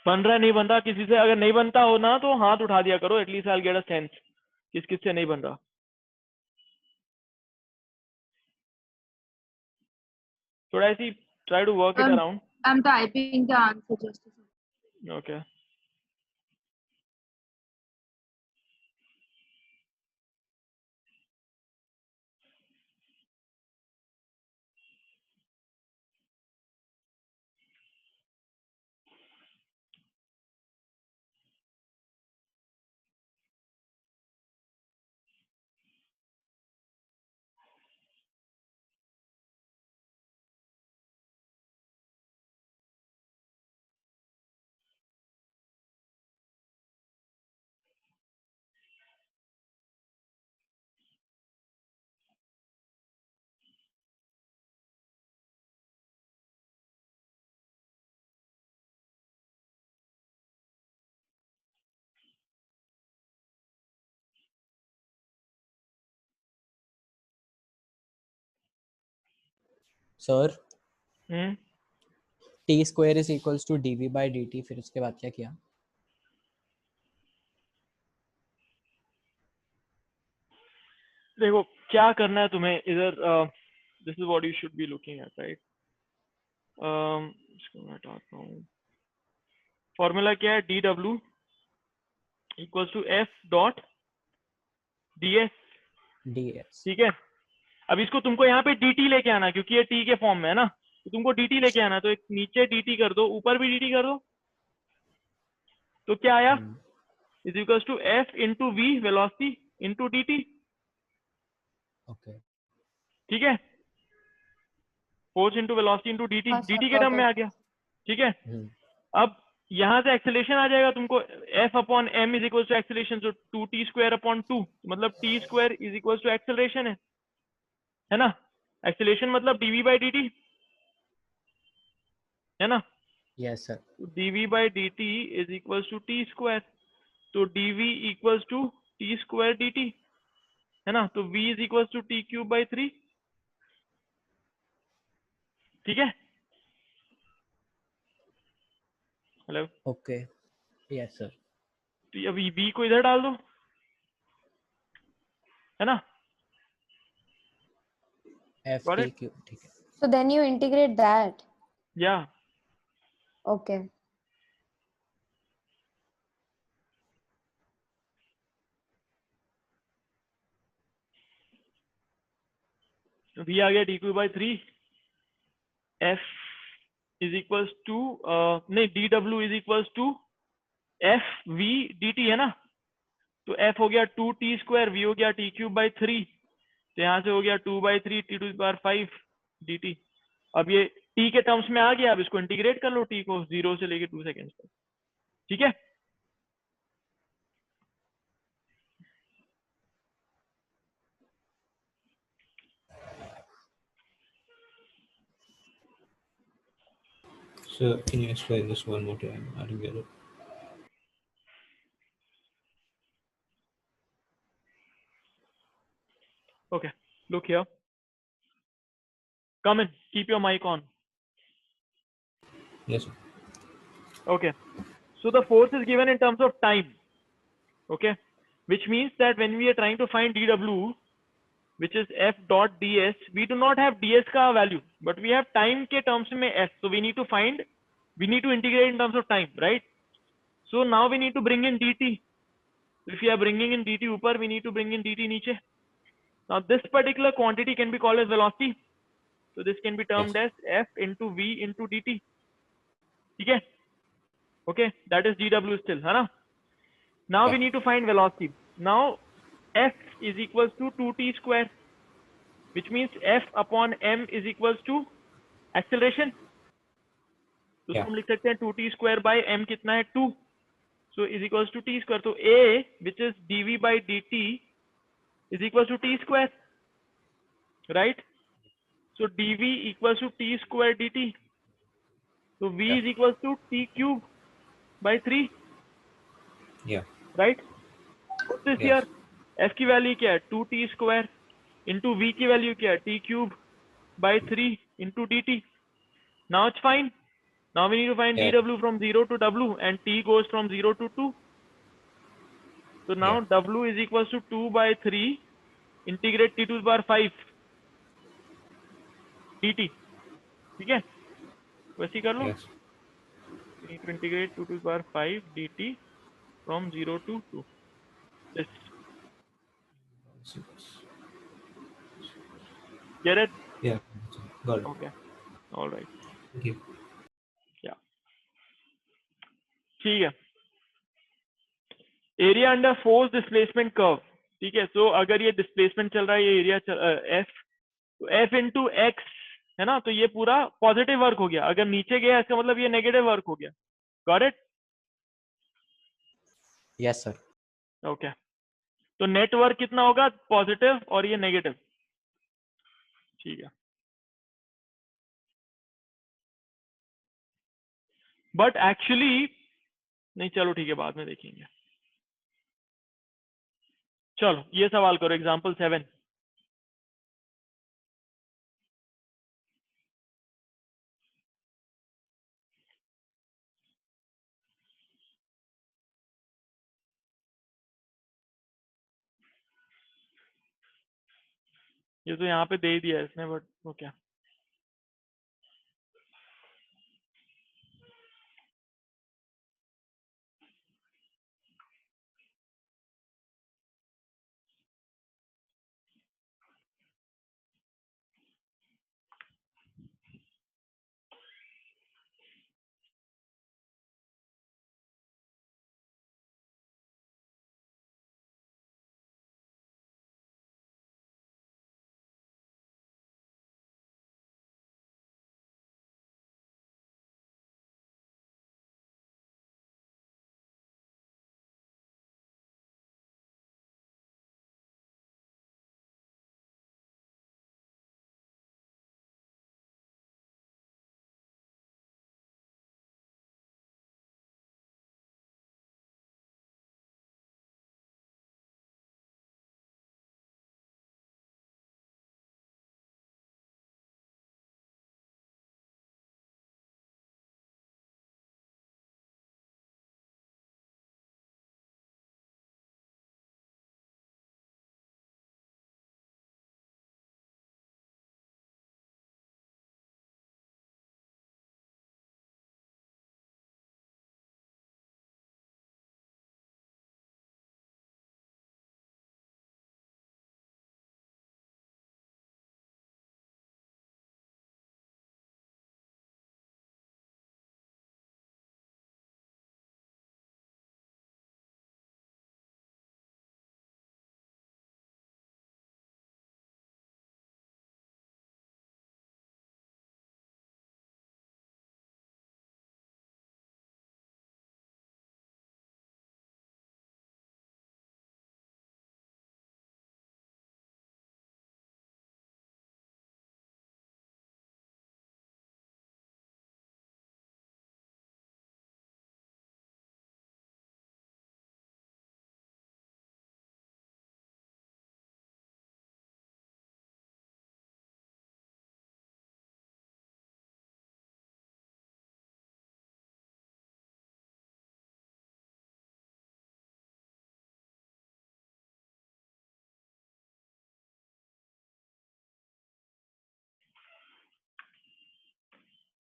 बन रहा है, नहीं बन रहा? किसी से अगर नहीं बनता हो ना तो हाथ उठा दिया करो, at least I get a sense किस किस से नहीं बन रहा. थोड़ा ऐसी try to work it around. I'm typing the answer just a second. ओके. सर, hmm. t square is equals to dv by dt. फिर उसके बाद क्या किया? देखो क्या करना है तुम्हें इधर. This is what you should be looking at, right? इसको मैं हटाता हूँ. फॉर्मूला क्या है? D W equals to F dot D S. ds. ठीक है. अब इसको तुमको यहाँ पे dt लेके आना, क्योंकि ये t के फॉर्म में है ना, तो तुमको dt लेके आना. तो एक नीचे dt कर दो, ऊपर भी dt कर दो. तो क्या आया? Is equals to F into V velocity into dt. ओके. ठीक है. Force into velocity into dt, हाँ सर, dt के got टर्म में it. आ गया, ठीक है। हम्म, अब यहाँ से एक्सेलेरेशन आ जाएगा तुमको, F upon m is equal to acceleration, जो 2t स्क्वायर अपॉन 2, मतलब t square is equal to acceleration है ना। एक्सेलरेशन मतलब dv बाई dt, है ना। yes sir. dv by dt is equal to t square, तो dv equal to t square dt, है ना। तो v is equal to t cube by 3, ठीक है। Hello, Okay, yes sir. तो अभी v को इधर डाल दो, है ना। Got it? ftq, ठीक है. So then you integrate that. Yeah. Okay. तो v आ गया d cube by 3, f is equals to नहीं dw is equals to f v dt, है ना। तो f हो गया 2t स्क्वायर, v हो गया t क्यूब बाई 3, तो यहाँ से हो गया 2 by 3 t to the power 5 dt। अब ये t के टर्म्स में आ गया, अब इसको इंटीग्रेट कर लो, t को 0 से लेके 2 सेकेंड्स तक, ठीक है। So can you explain this one more time? I didn't get it. Okay, look here, come in, keep your mic on. Yes, sir. Okay, so the force is given in terms of time, okay, which means that when we are trying to find dw, which is f dot ds, we do not have ds ka value, but we have time ke terms mein f, so we need to integrate in terms of time, right? So now we need to bring in dt. If we are bringing in dt upar, we need to bring in dt niche. Now this particular quantity can be called as velocity, so this can be termed Yes. as f into v into dt, okay. Okay, that is dw still, है ना. Now we Yeah. need to find velocity. Now f is equals to 2t square, which means f upon m is equals to acceleration. तो उसको Yeah. हम लिख सकते हैं 2t square by m कितना है 2, so is equals to t square. तो a which is dv by dt is equals to t square, right? So dv equals to t square dt. So v Yeah. is equals to t cube by 3, Yeah. right? Put this Yes. here. f की value क्या है 2t square into v की value क्या है t cube by 3 into dt. Now it's fine. Now we need to find Yeah. dw from 0 to w, and t goes from 0 to 2. So now Yeah. w is equals to 2 by 3 integrate t to the power 5 dt, ठीक है, वैसे ही कर लो. Yes. We need to integrate 2 to the power 5 dt from 0 to 2. This, get it? Yeah. Got it. Okay, all right, Thank you. yeah, ठीक है. Area under force displacement curve, ठीक है. सो अगर ये डिस्प्लेसमेंट चल रहा है, ये एरिया एफ, तो एफ इंटू एक्स, है ना. तो ये पूरा पॉजिटिव वर्क हो गया. अगर नीचे गया इसका मतलब ये नेगेटिव वर्क हो गया. Got it? Yes sir. Okay, तो नेट वर्क कितना होगा, पॉजिटिव और ये नेगेटिव, ठीक है. बट एक्चुअली नहीं, चलो ठीक है, बाद में देखेंगे. चलो ये सवाल करो, एग्जांपल 7. ये तो यहाँ पे दे ही दिया है इसने, बट वो क्या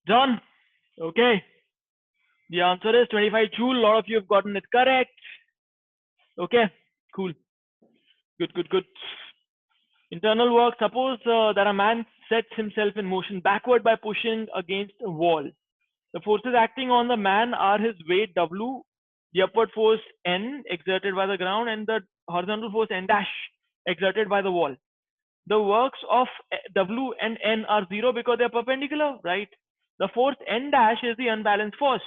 Done. Okay. The answer is 25 joule. A lot of you have gotten it correct. Okay. Cool. Good. Internal work. Suppose that a man sets himself in motion backward by pushing against a wall. The forces acting on the man are his weight W, the upward force N exerted by the ground, and the horizontal force N dash exerted by the wall. The works of W and N are zero because they are perpendicular, right? The force N dash is the unbalanced force,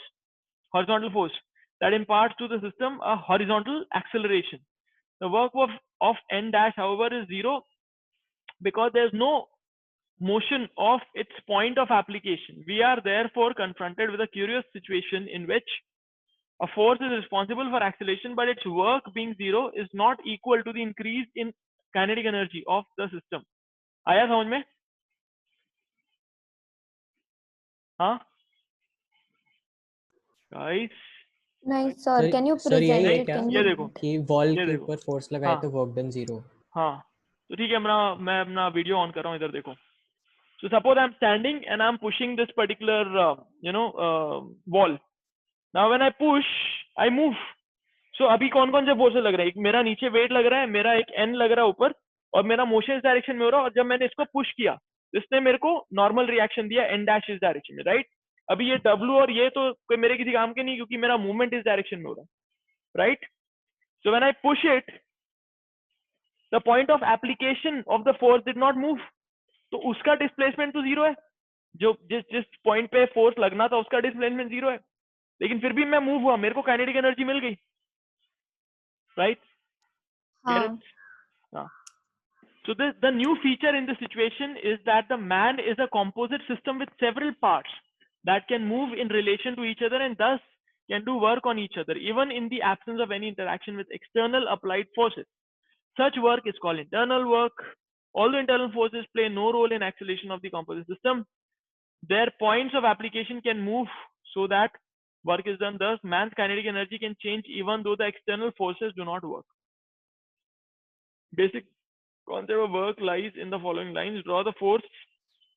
horizontal force, that imparts to the system a horizontal acceleration. The work of N dash, however, is zero because there's no motion of its point of application. We are therefore confronted with a curious situation in which a force is responsible for acceleration, but its work being zero is not equal to the increase in kinetic energy of the system. आया समझ में? हाँ? Guys, नहीं sir, sir can you sir यही है present it? क्या Can ये you देखो कि वॉल ये के देखो ऊपर फोर्स लगाए हाँ तो वर्क डन 0? हाँ तो ठीक है मैं अपना वीडियो ऑन कर रहा हूँ इधर देखो. So suppose I'm standing and I'm pushing this particular wall. Now when I push, I move. So अभी कौन कौन से फोर्सेस लग रहे हैं? एक मेरा नीचे वेट लग रहा है, मेरा एक एन लग रहा है ऊपर, और मेरा मोशन इस डायरेक्शन में हो रहा है. और जब मैंने इसको पुश किया, इसने मेरे को नॉर्मल रिएक्शन दिया एन डैश इस डायरेक्शन में, राइट? अभी ये डब्ल्यू और ये तो कोई मेरे किसी काम के नहीं, क्योंकि मेरा मूवमेंट इस डायरेक्शन में हो रहा है, right? So when I push it, the point of application of the force did not move. तो उसका डिस्प्लेसमेंट तो जीरो है. जो जिस पॉइंट पे फोर्स लगना था उसका डिस्प्लेसमेंट जीरो है, लेकिन फिर भी मैं मूव हुआ, मेरे को काइनेटिक एनर्जी मिल गई, राइट? Get it? हाँ. So the new feature in this situation is that the man is a composite system with several parts that can move in relation to each other and thus can do work on each other, even in the absence of any interaction with external applied forces. Such work is called internal work. Although internal forces play no role in acceleration of the composite system, their points of application can move so that work is done. Thus, man's kinetic energy can change even though the external forces do not work. Basic concept of work lies in the following lines. Draw the force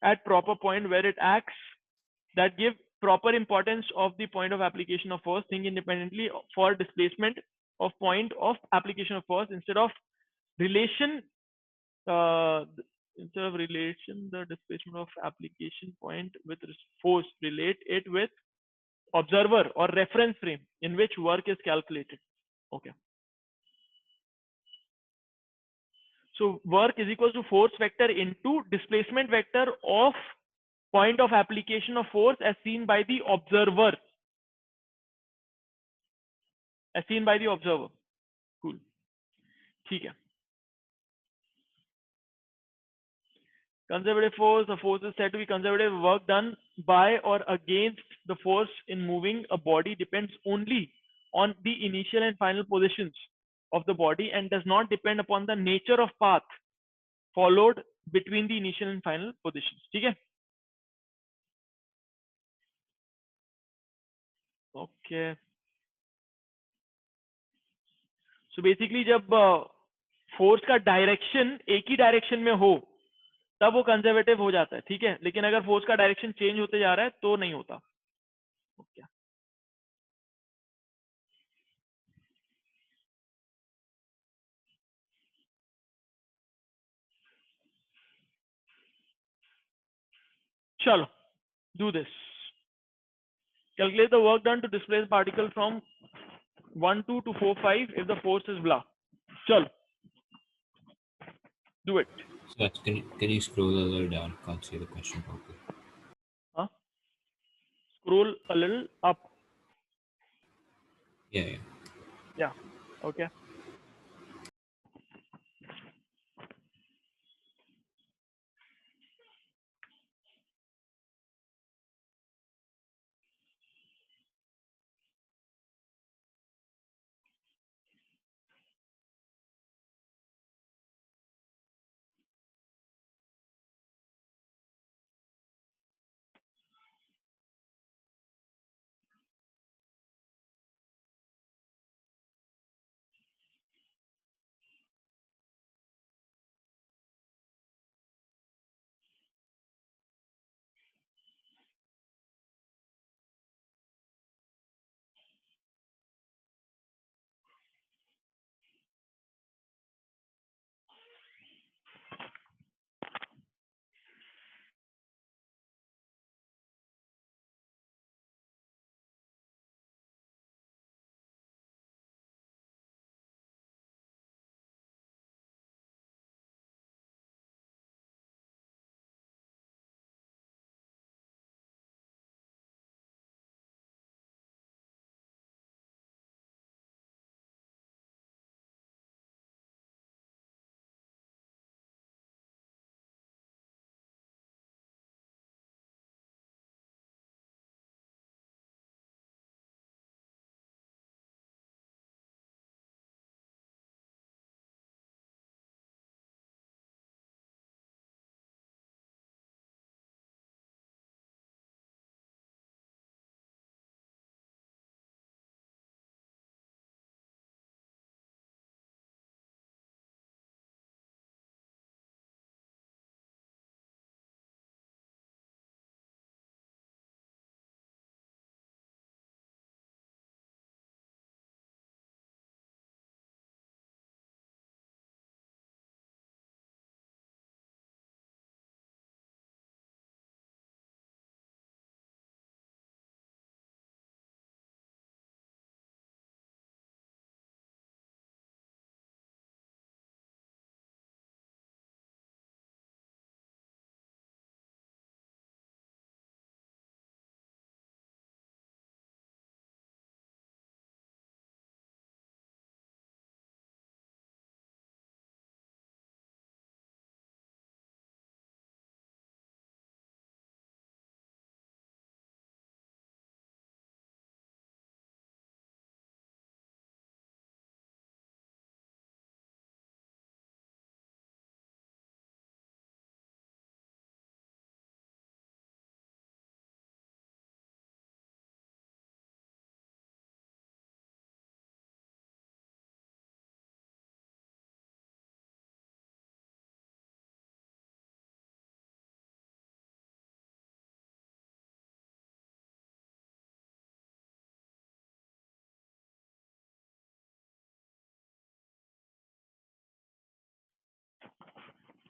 at proper point where it acts, that give proper importance of the point of application of force. Think independently for displacement of point of application of force instead of relation the displacement of application point with force. Relate it with observer or reference frame in which work is calculated. Okay. So work is equal to force vector into displacement vector of point of application of force as seen by the observer. As seen by the observer. Cool. ठीक है. Conservative force. The force is said to be conservative. Work done by or against the force in moving a body depends only on the initial and final positions of the body and does not depend upon the nature of path followed between the initial and final positions. ठीक है? Okay. So basically जब force का direction एक ही direction में हो तब वो conservative हो जाता है, ठीक है? लेकिन अगर फोर्स का डायरेक्शन चेंज होते जा रहा है तो नहीं होता. Okay. चलो, do this. Calculate the work done to displace particle from 1 2 to 4 5 if the force is blah. चलो, do it. So can you scroll a little down? Can't see the question properly. Huh? Scroll a little up. Yeah. Yeah. Okay.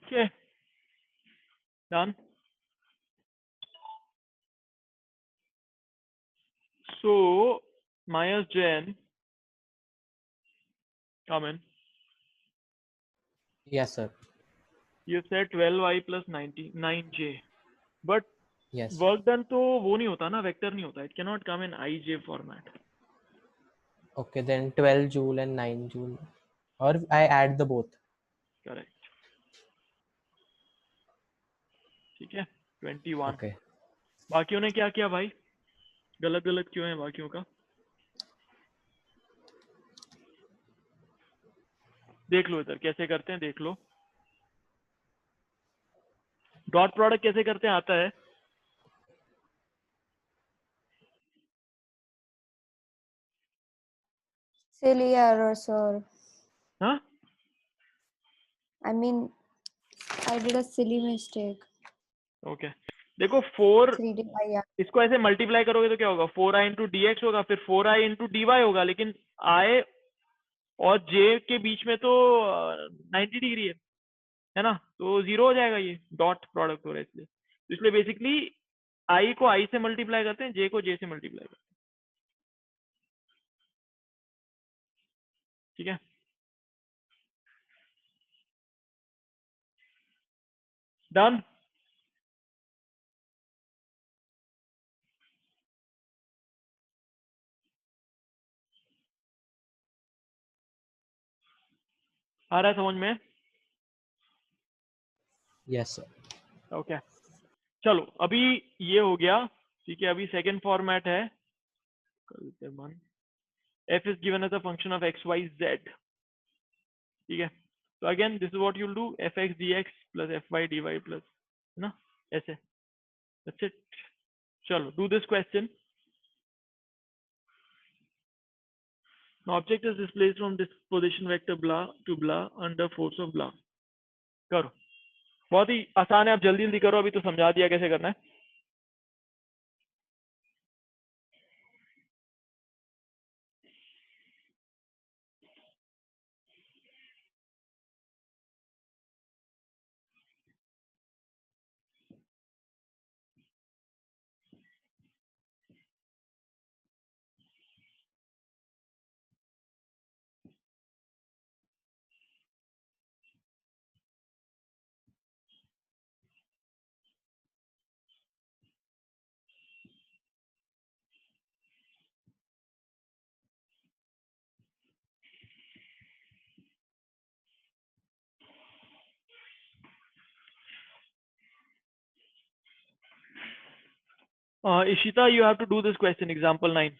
Okay, done. So, Myers Jain, come in. Yes, sir. You said 12i plus 9j, but Yes. Work done तो वो नहीं होता ना, vector नहीं होता. It can not come in IJ format. Okay, then 12 joule and 9 joule. Or I add the both. Correct. ठीक है. 21. Okay. बाकियों ने क्या किया भाई? गलत गलत क्यों है बाकियों का? देख लो इधर कैसे करते हैं, देख लो. डॉट प्रोडक्ट कैसे करते हैं आता है? Silly error, sir. हाँ, I mean, I did a silly mistake. Okay. देखो 4, 3D by इसको ऐसे मल्टीप्लाई करोगे तो क्या होगा? 4i इंटू dx होगा, फिर 4i इंटू dy होगा, लेकिन i और j के बीच में तो 90 डिग्री है ना, तो 0 हो जाएगा. ये डॉट प्रोडक्ट हो रहा है इसलिए बेसिकली i को i से मल्टीप्लाई करते हैं, j को j से मल्टीप्लाई करते हैं. ठीक है. डन. आ रहा है समझ में? Yes, sir. ओके. चलो अभी ये हो गया. ठीक है. अभी सेकंड फॉर्मेट है. f is given as a function of x y z. ठीक है. तो again this is what you will do, fx dx plus fy dy plus, है ना, ऐसे. That's it. चलो do this question. An object is displaced from this position vector blah to blah under force of blah. करो. बहुत ही आसान है, आप जल्दी जल्दी करो. अभी तो समझा दिया कैसे करना है. Ishita, you have to do this question, example 9.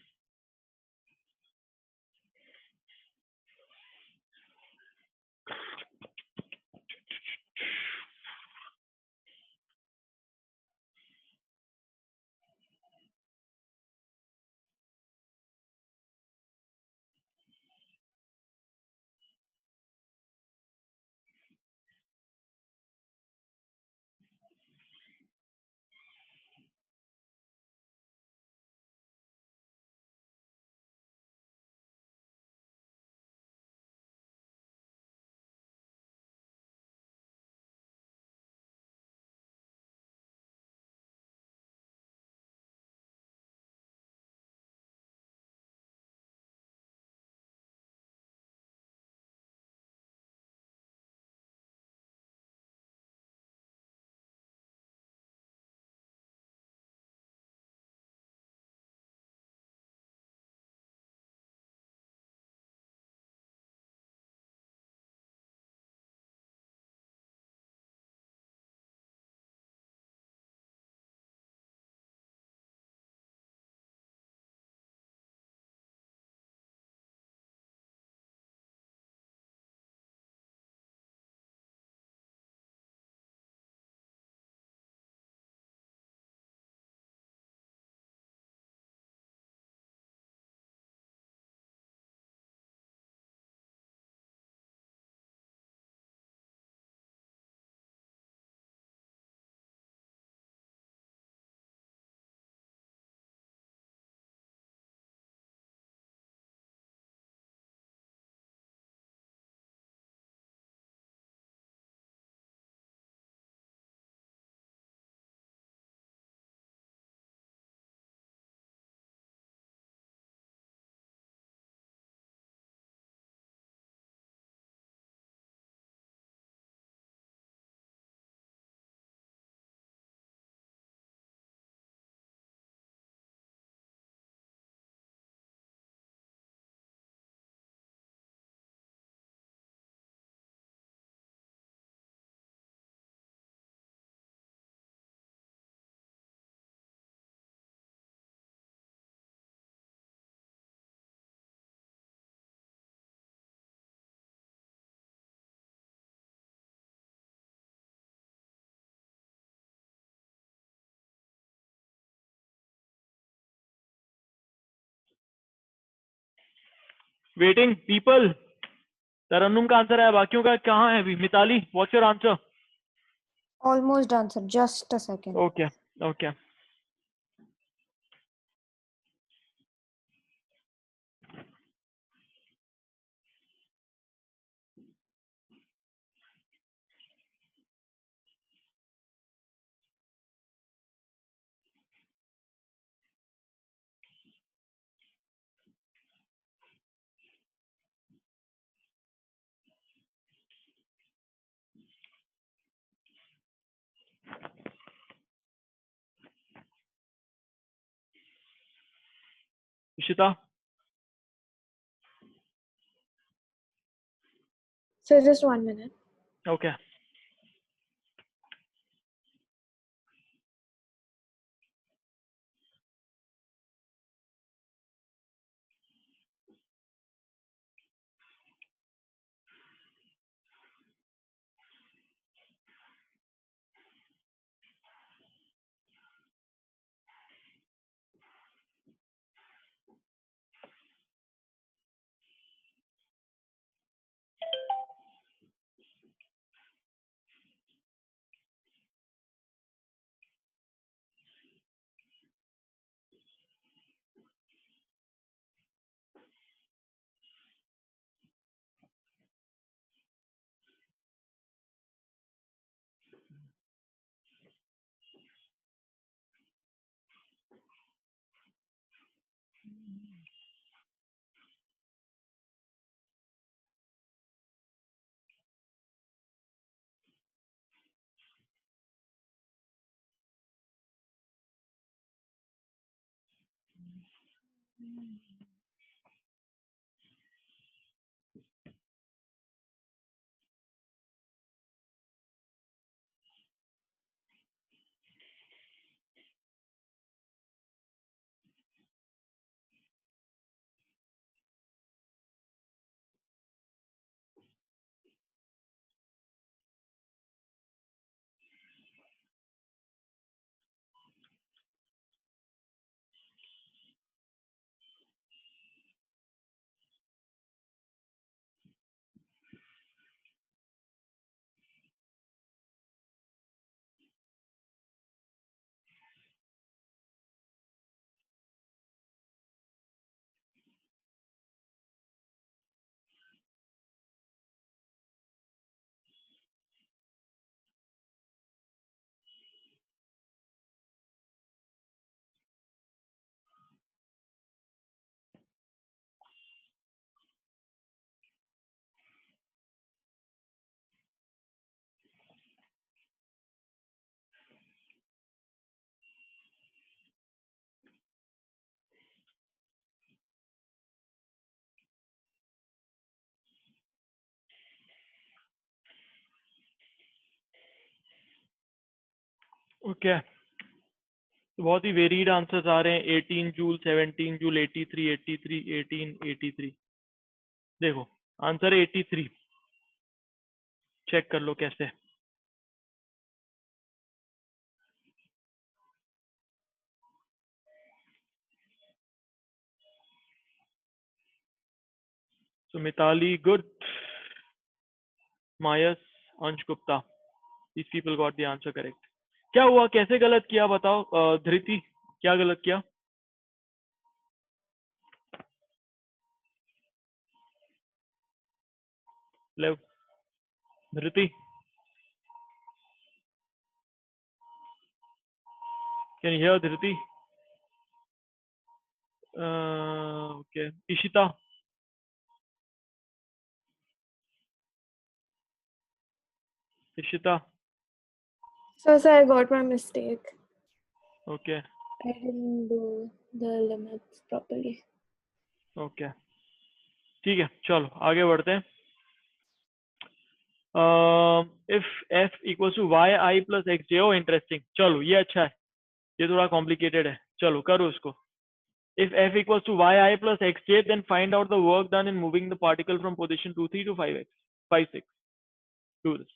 Waiting people. Tarannum का आंसर है, बाकियों का कहाँ है अभी? Mitali, what's your answer? Almost answer. Just a second. Okay okay. Ishita, So just 1 minute. Okay. Okay, तो बहुत ही वेरीड आंसर्स आ रहे हैं। 18 जूल, 17 जूल, 83, 83, 18, 83। देखो आंसर है 83। चेक कर लो कैसे। So Mitali, good. Mayas, Ansh Gupta. These people got the answer correct. क्या हुआ, कैसे गलत किया बताओ? धृति, क्या गलत किया? ले धृति, can you hear Dhriti? Okay, Ishita, Ishita, So sir, I got my mistake. okay, I didn't do the limits properly. okay, ठीक है, चलो आगे बढ़ते हैं। If f equals to yi plus xj, oh interesting, चलो ये अच्छा है, ये थोड़ा complicated है, चलो करो इसको। If f equals to yi plus xj, then find out the work done in moving the particle from position 23 to 5x, 5, 6. Do this.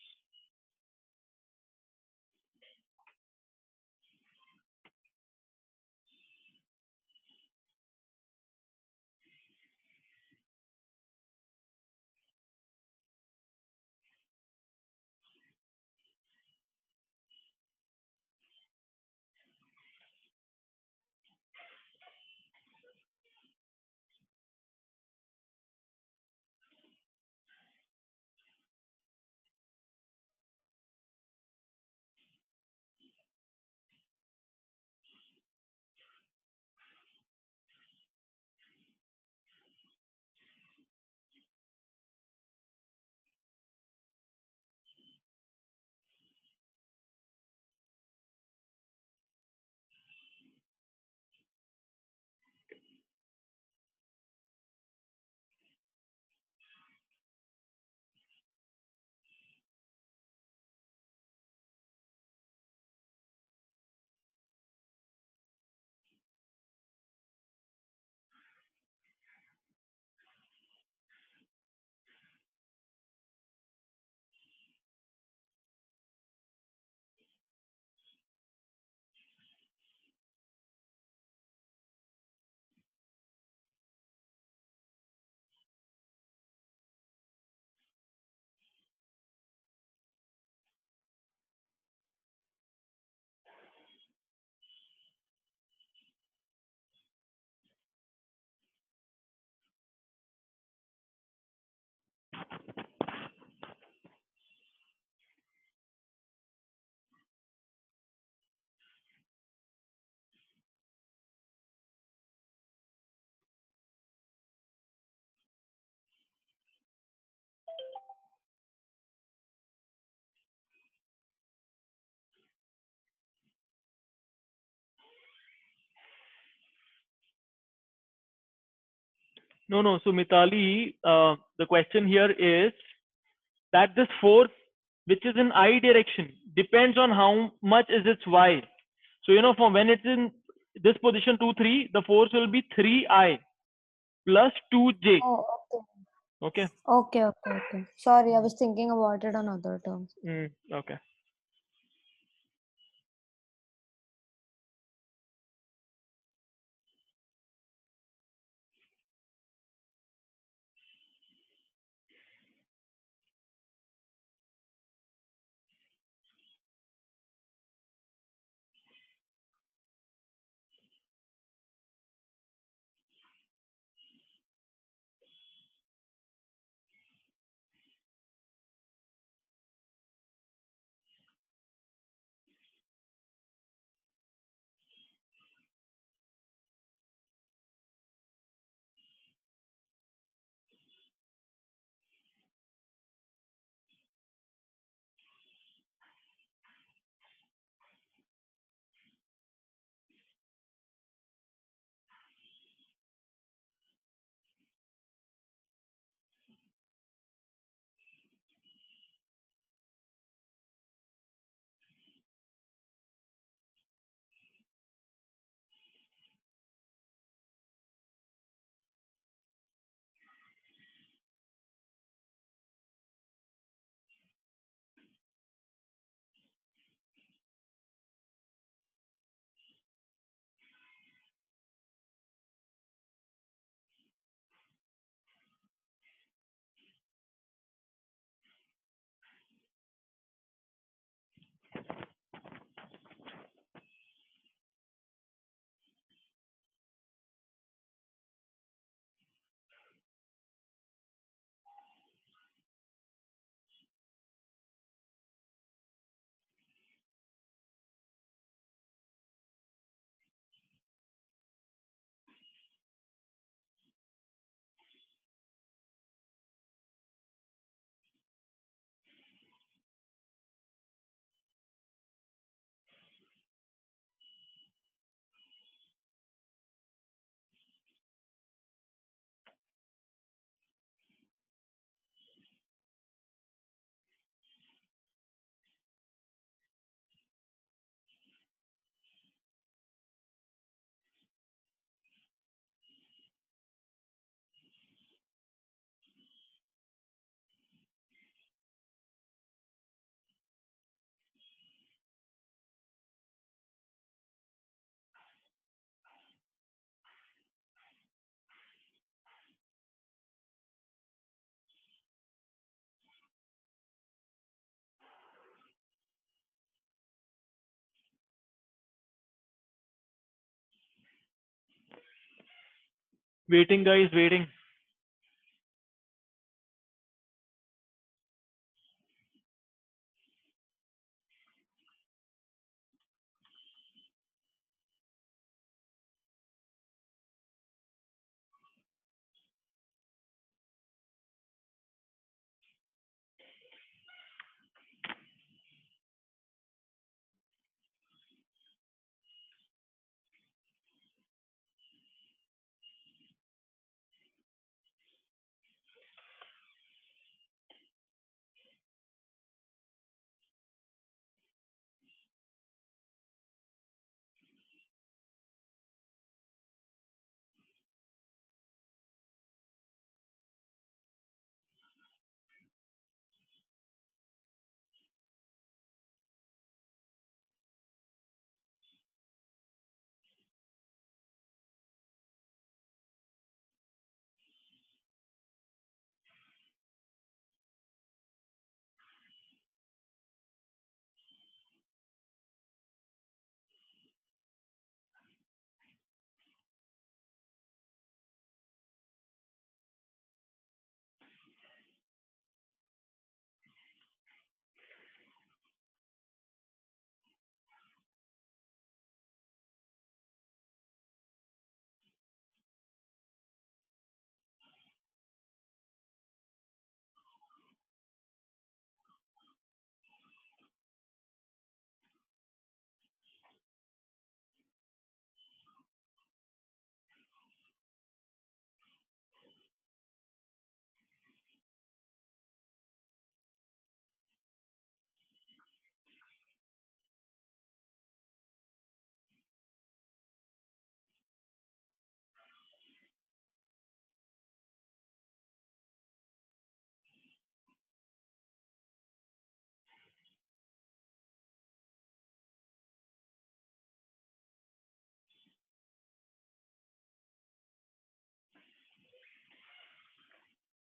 No. So Mitali, the question here is that this force, which is in I direction, depends on how much is its Y. So from when it's in this position 2, 3, the force will be 3I plus 2J. Oh, okay. Okay. Okay. Sorry, I was thinking about it on other terms. Okay. Waiting, guys, waiting.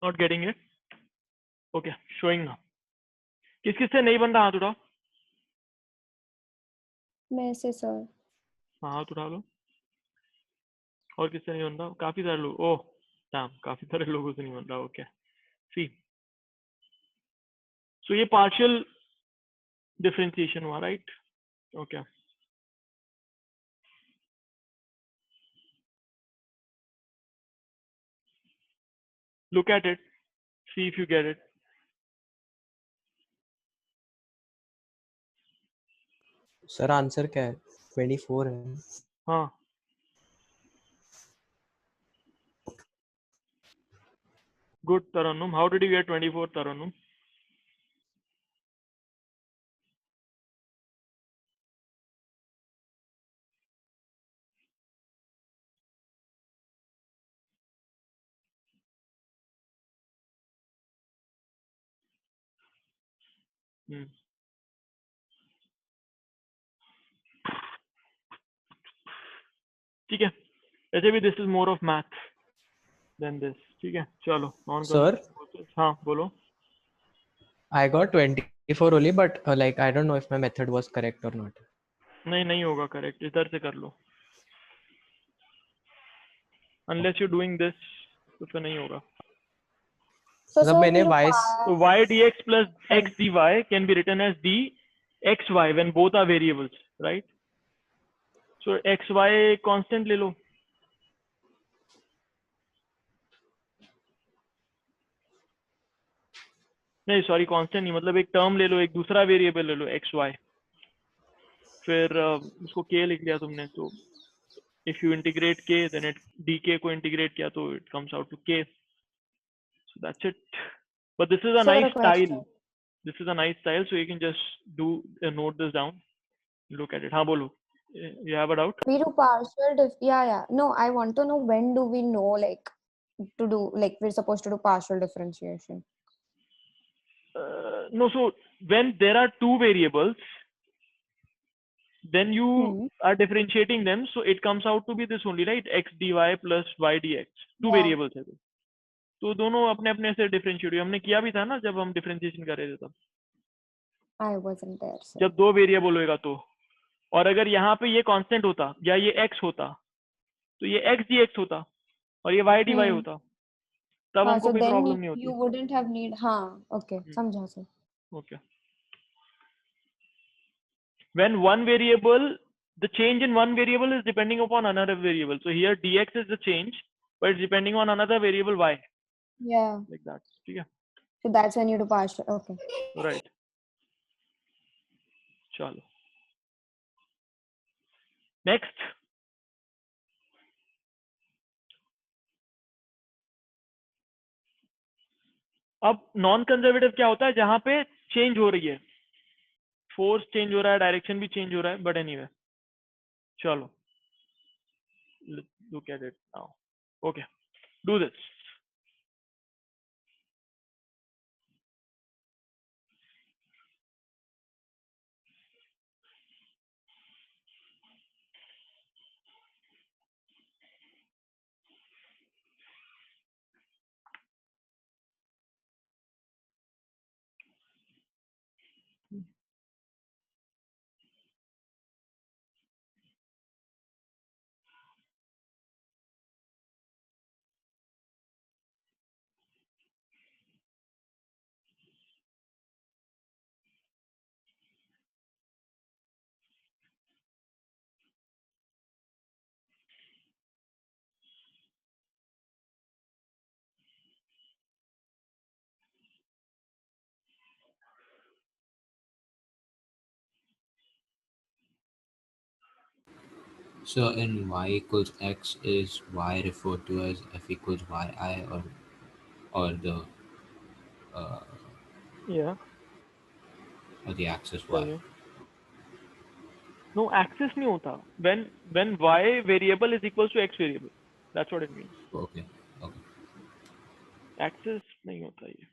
Not getting it? Okay, showing now. किस किस से नहीं बन रहा हाथ उठाओ? मैं से सर. हाँ हाथ उठा लो. और किससे नहीं बन रहा? काफी सारे लोग. ओह damn, काफी सारे लोगों से नहीं बन रहा. Okay. See. So ये partial differentiation हुआ, right? Okay. Look at it. See if you get it. Sir answer क्या है? 24 है. हाँ. Good, Tarannum. How did you get 24, Tarannum? ठीक है. ऐसे भी this is more of math than this. ठीक है. चलो on Sir? करो. हाँ बोलो. I got 24 only, but like I don't know if my method was correct or not. नहीं होगा correct. इधर से कर लो. Unless you're doing this, तो फिर नहीं होगा. So मतलब sir, मैंने we do y So y dx plus x dy can be written as dxy when both are variables, right? So xy constant ले लो. नहीं सॉरी कांस्टेंट नहीं, मतलब एक टर्म ले लो, एक दूसरा वेरिएबल ले लो xy, फिर उसको k लिख लिया तुमने, तो if you integrate k then it dk को integrate किया तो it comes out to k. So that's it. But this is a Sir, nice a question. style. This is a nice style, so you can just do note this down, look at it. हाँ बोलो. You have a doubt? We do partial yeah. No, I want to know when do we know like to do like we're supposed to do partial differentiation. No, so when there are two variables, then you are differentiating them, so it comes out to be this only, right? X dy plus y dx. Two Yeah. variables है तो दोनों अपने अपने से differentiate हुए. हमने किया भी था ना जब हम डिफरेंशिएशन कर रहे थे तब. I wasn't there, sir. जब दो वेरिएबल होएगा तो, और अगर यहाँ पे ये कांस्टेंट होता या ये x होता, तो ये x dx होता और ये y dy होता, तब हमको so कोई then प्रॉब्लम नहीं you होती. wouldn't have need. Okay, समझा sir. Okay. When one variable, the change in one variable is depending upon another variable. So here dx is the change, but it's depending on another variable y, Yeah. like that. ठीक है. So that's when you do partial. Okay. Right. चलो. Next. अब non conservative क्या होता है? जहां पे change हो रही है, फोर्स चेंज हो रहा है, डायरेक्शन भी चेंज हो रहा है, बट एनीवे चलो look at it now. Okay, do this. So in y equals x, is y referred to as f equals yi, or the या or the axis tell y? Me. No, axes नहीं होता. when y variable is equals to x variable, that's what it means. Okay. Okay. Access नहीं होता ये.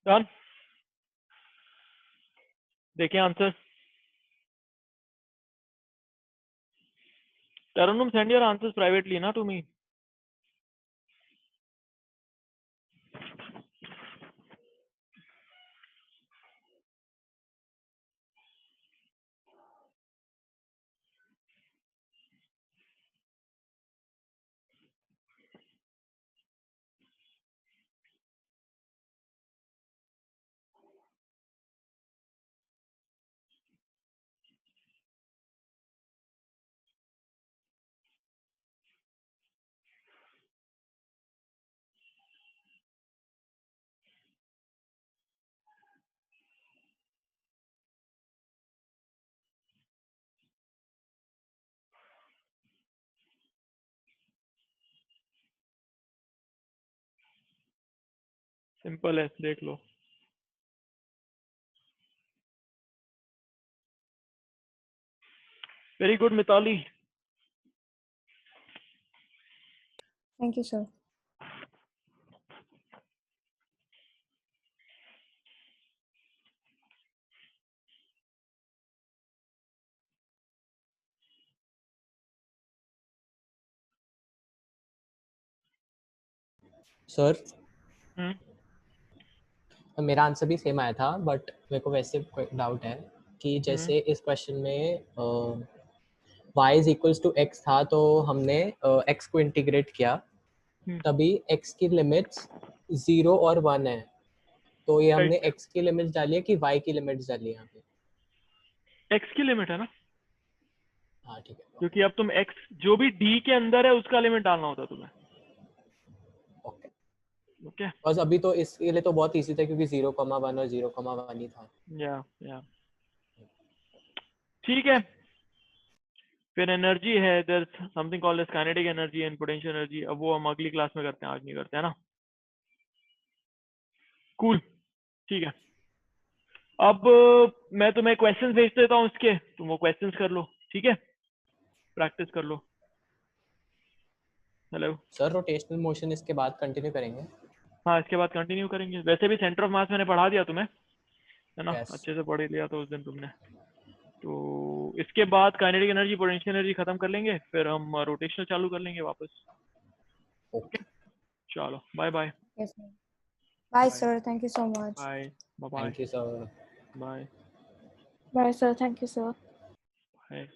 Done, देखें answer. Tarannum, send your answers privately na to me. Simple है, देख लो। Very good Mitali. Thank you, sir. Sir hmm मेरा answer भी same आया था, बट मेरे को वैसे डाउट है कि जैसे इस क्वेश्चन में y is equals to x था, तो हमने x को इंटीग्रेट किया, हम्म, तभी x की लिमिट्स 0 और 1 है, तो ये हमने राइट। x की लिमिट्स डाली है कि y की लिमिट्स डाली है यहाँ पे? x की लिमिट है ना, हाँ ठीक है, क्योंकि अब तुम x जो भी d के अंदर है उसका लिमिट डालना होता तुम्हें। ओके। ओके, बस अभी तो इसके लिए तो बहुत इजी था क्योंकि 0,1 और 0,1 ही था। या ठीक है। फिर एनर्जी है, there something called as kinetic energy and potential energy. अब वो हम अगली क्लास में करते हैं, आज नहीं करते, है ना। कूल, ठीक है। अब मैं तुम्हें क्वेश्चंस भेज देता हूँ इसके, तुम वो क्वेश्चंस कर लो, ठीक है, प्रैक्टिस कर लो। हेलो। सर रोटेशनल मोशन इसके बाद कंटिन्यू करेंगे? हाँ, इसके बाद कंटिन्यू करेंगे। वैसे भी सेंटर ऑफ मास मैंने पढ़ा दिया तुम्हें, है ना, Yes. अच्छे से पढ़ ही लिया था उस दिन तुमने। तो इसके बाद काइनेटिक एनर्जी पोटेंशियल एनर्जी खत्म कर लेंगे, फिर हम रोटेशनल चालू कर लेंगे वापस। ओके। चलो, bye bye. Yes, sir. Bye, Bye. sir. Thank you so much. Bye bye thank you sir. Bye Bye, sir. Thank you, sir. Bye.